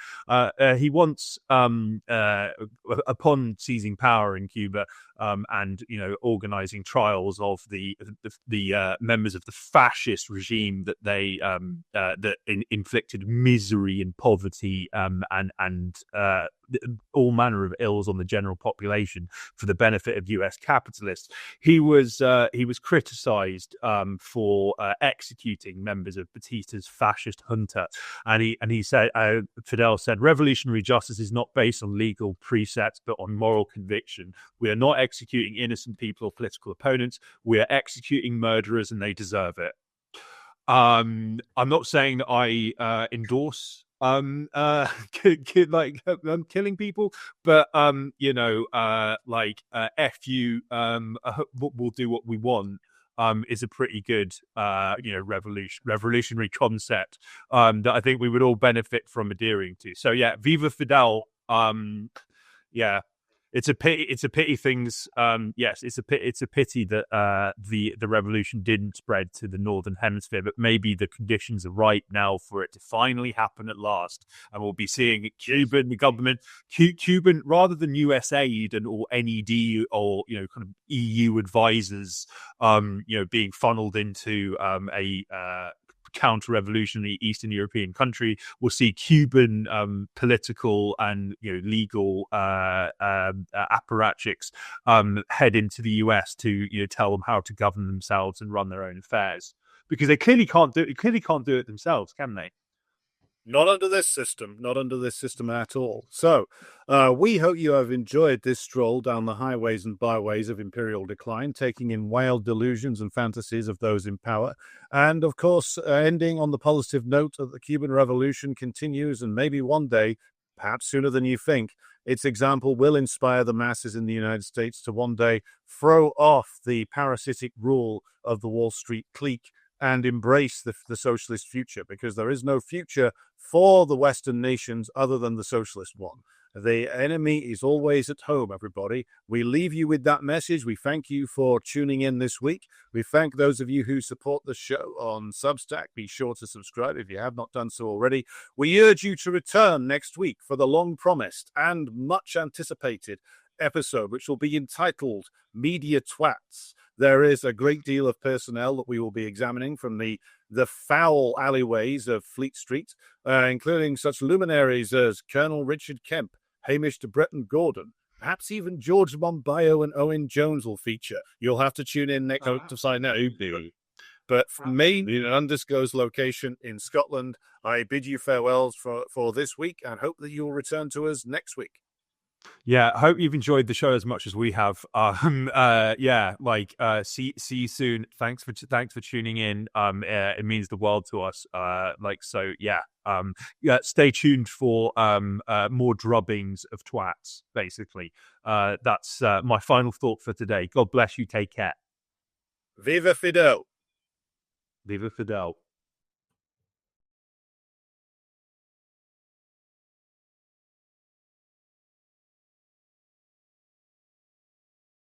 He once upon seizing power in Cuba, and organizing trials of the members of the fascist regime that they inflicted misery and poverty, and all manner of ills on the general population for the benefit of U.S. capitalists. He was criticized for executing members of Batista's fascist junta, and he said, Fidel said, revolutionary justice is not based on legal precepts but on moral conviction. We are not executing innocent people or political opponents. We are executing murderers, and they deserve it. I'm not saying that I endorse killing people, but F you, we'll do what we want, is a pretty good revolutionary concept that I think we would all benefit from adhering to. So yeah, Viva Fidel. Yeah, it's a pity. It's a pity things. Yes, it's a pity. It's a pity that the revolution didn't spread to the northern hemisphere. But maybe the conditions are right now for it to finally happen at last, and we'll be seeing Cuban government, Cuban rather than US aid or NED or kind of EU advisors, being funneled into a counter-revolutionary Eastern European country. We'll see Cuban political and legal apparatchiks head into the US to tell them how to govern themselves and run their own affairs, because they clearly can't do it themselves, can they? Not under this system. Not under this system at all. So, we hope you have enjoyed this stroll down the highways and byways of imperial decline, taking in wild delusions and fantasies of those in power. And, of course, ending on the positive note that the Cuban Revolution continues, and maybe one day, perhaps sooner than you think, its example will inspire the masses in the United States to one day throw off the parasitic rule of the Wall Street clique and embrace the socialist future, because there is no future for the Western nations other than the socialist one. The enemy is always at home, everybody. We leave you with that message. We thank you for tuning in this week. We thank those of you who support the show on Substack. Be sure to subscribe if you have not done so already. We urge you to return next week for the long-promised and much-anticipated episode, which will be entitled Media Twats. There is a great deal of personnel that we will be examining from the foul alleyways of Fleet Street, including such luminaries as Colonel Richard Kemp, Hamish de Bretton Gordon. Perhaps even George Monbiot and Owen Jones will feature. You'll have to tune in next to find out. But from me, in an undisclosed location in Scotland, I bid you farewells for this week and hope that you'll return to us next week. Yeah, I hope you've enjoyed the show as much as we have. See you soon. Thanks for tuning in. It means the world to us. Stay tuned for more drubbings of twats. Basically, that's my final thought for today. God bless you. Take care. Viva Fidel. Viva Fidel.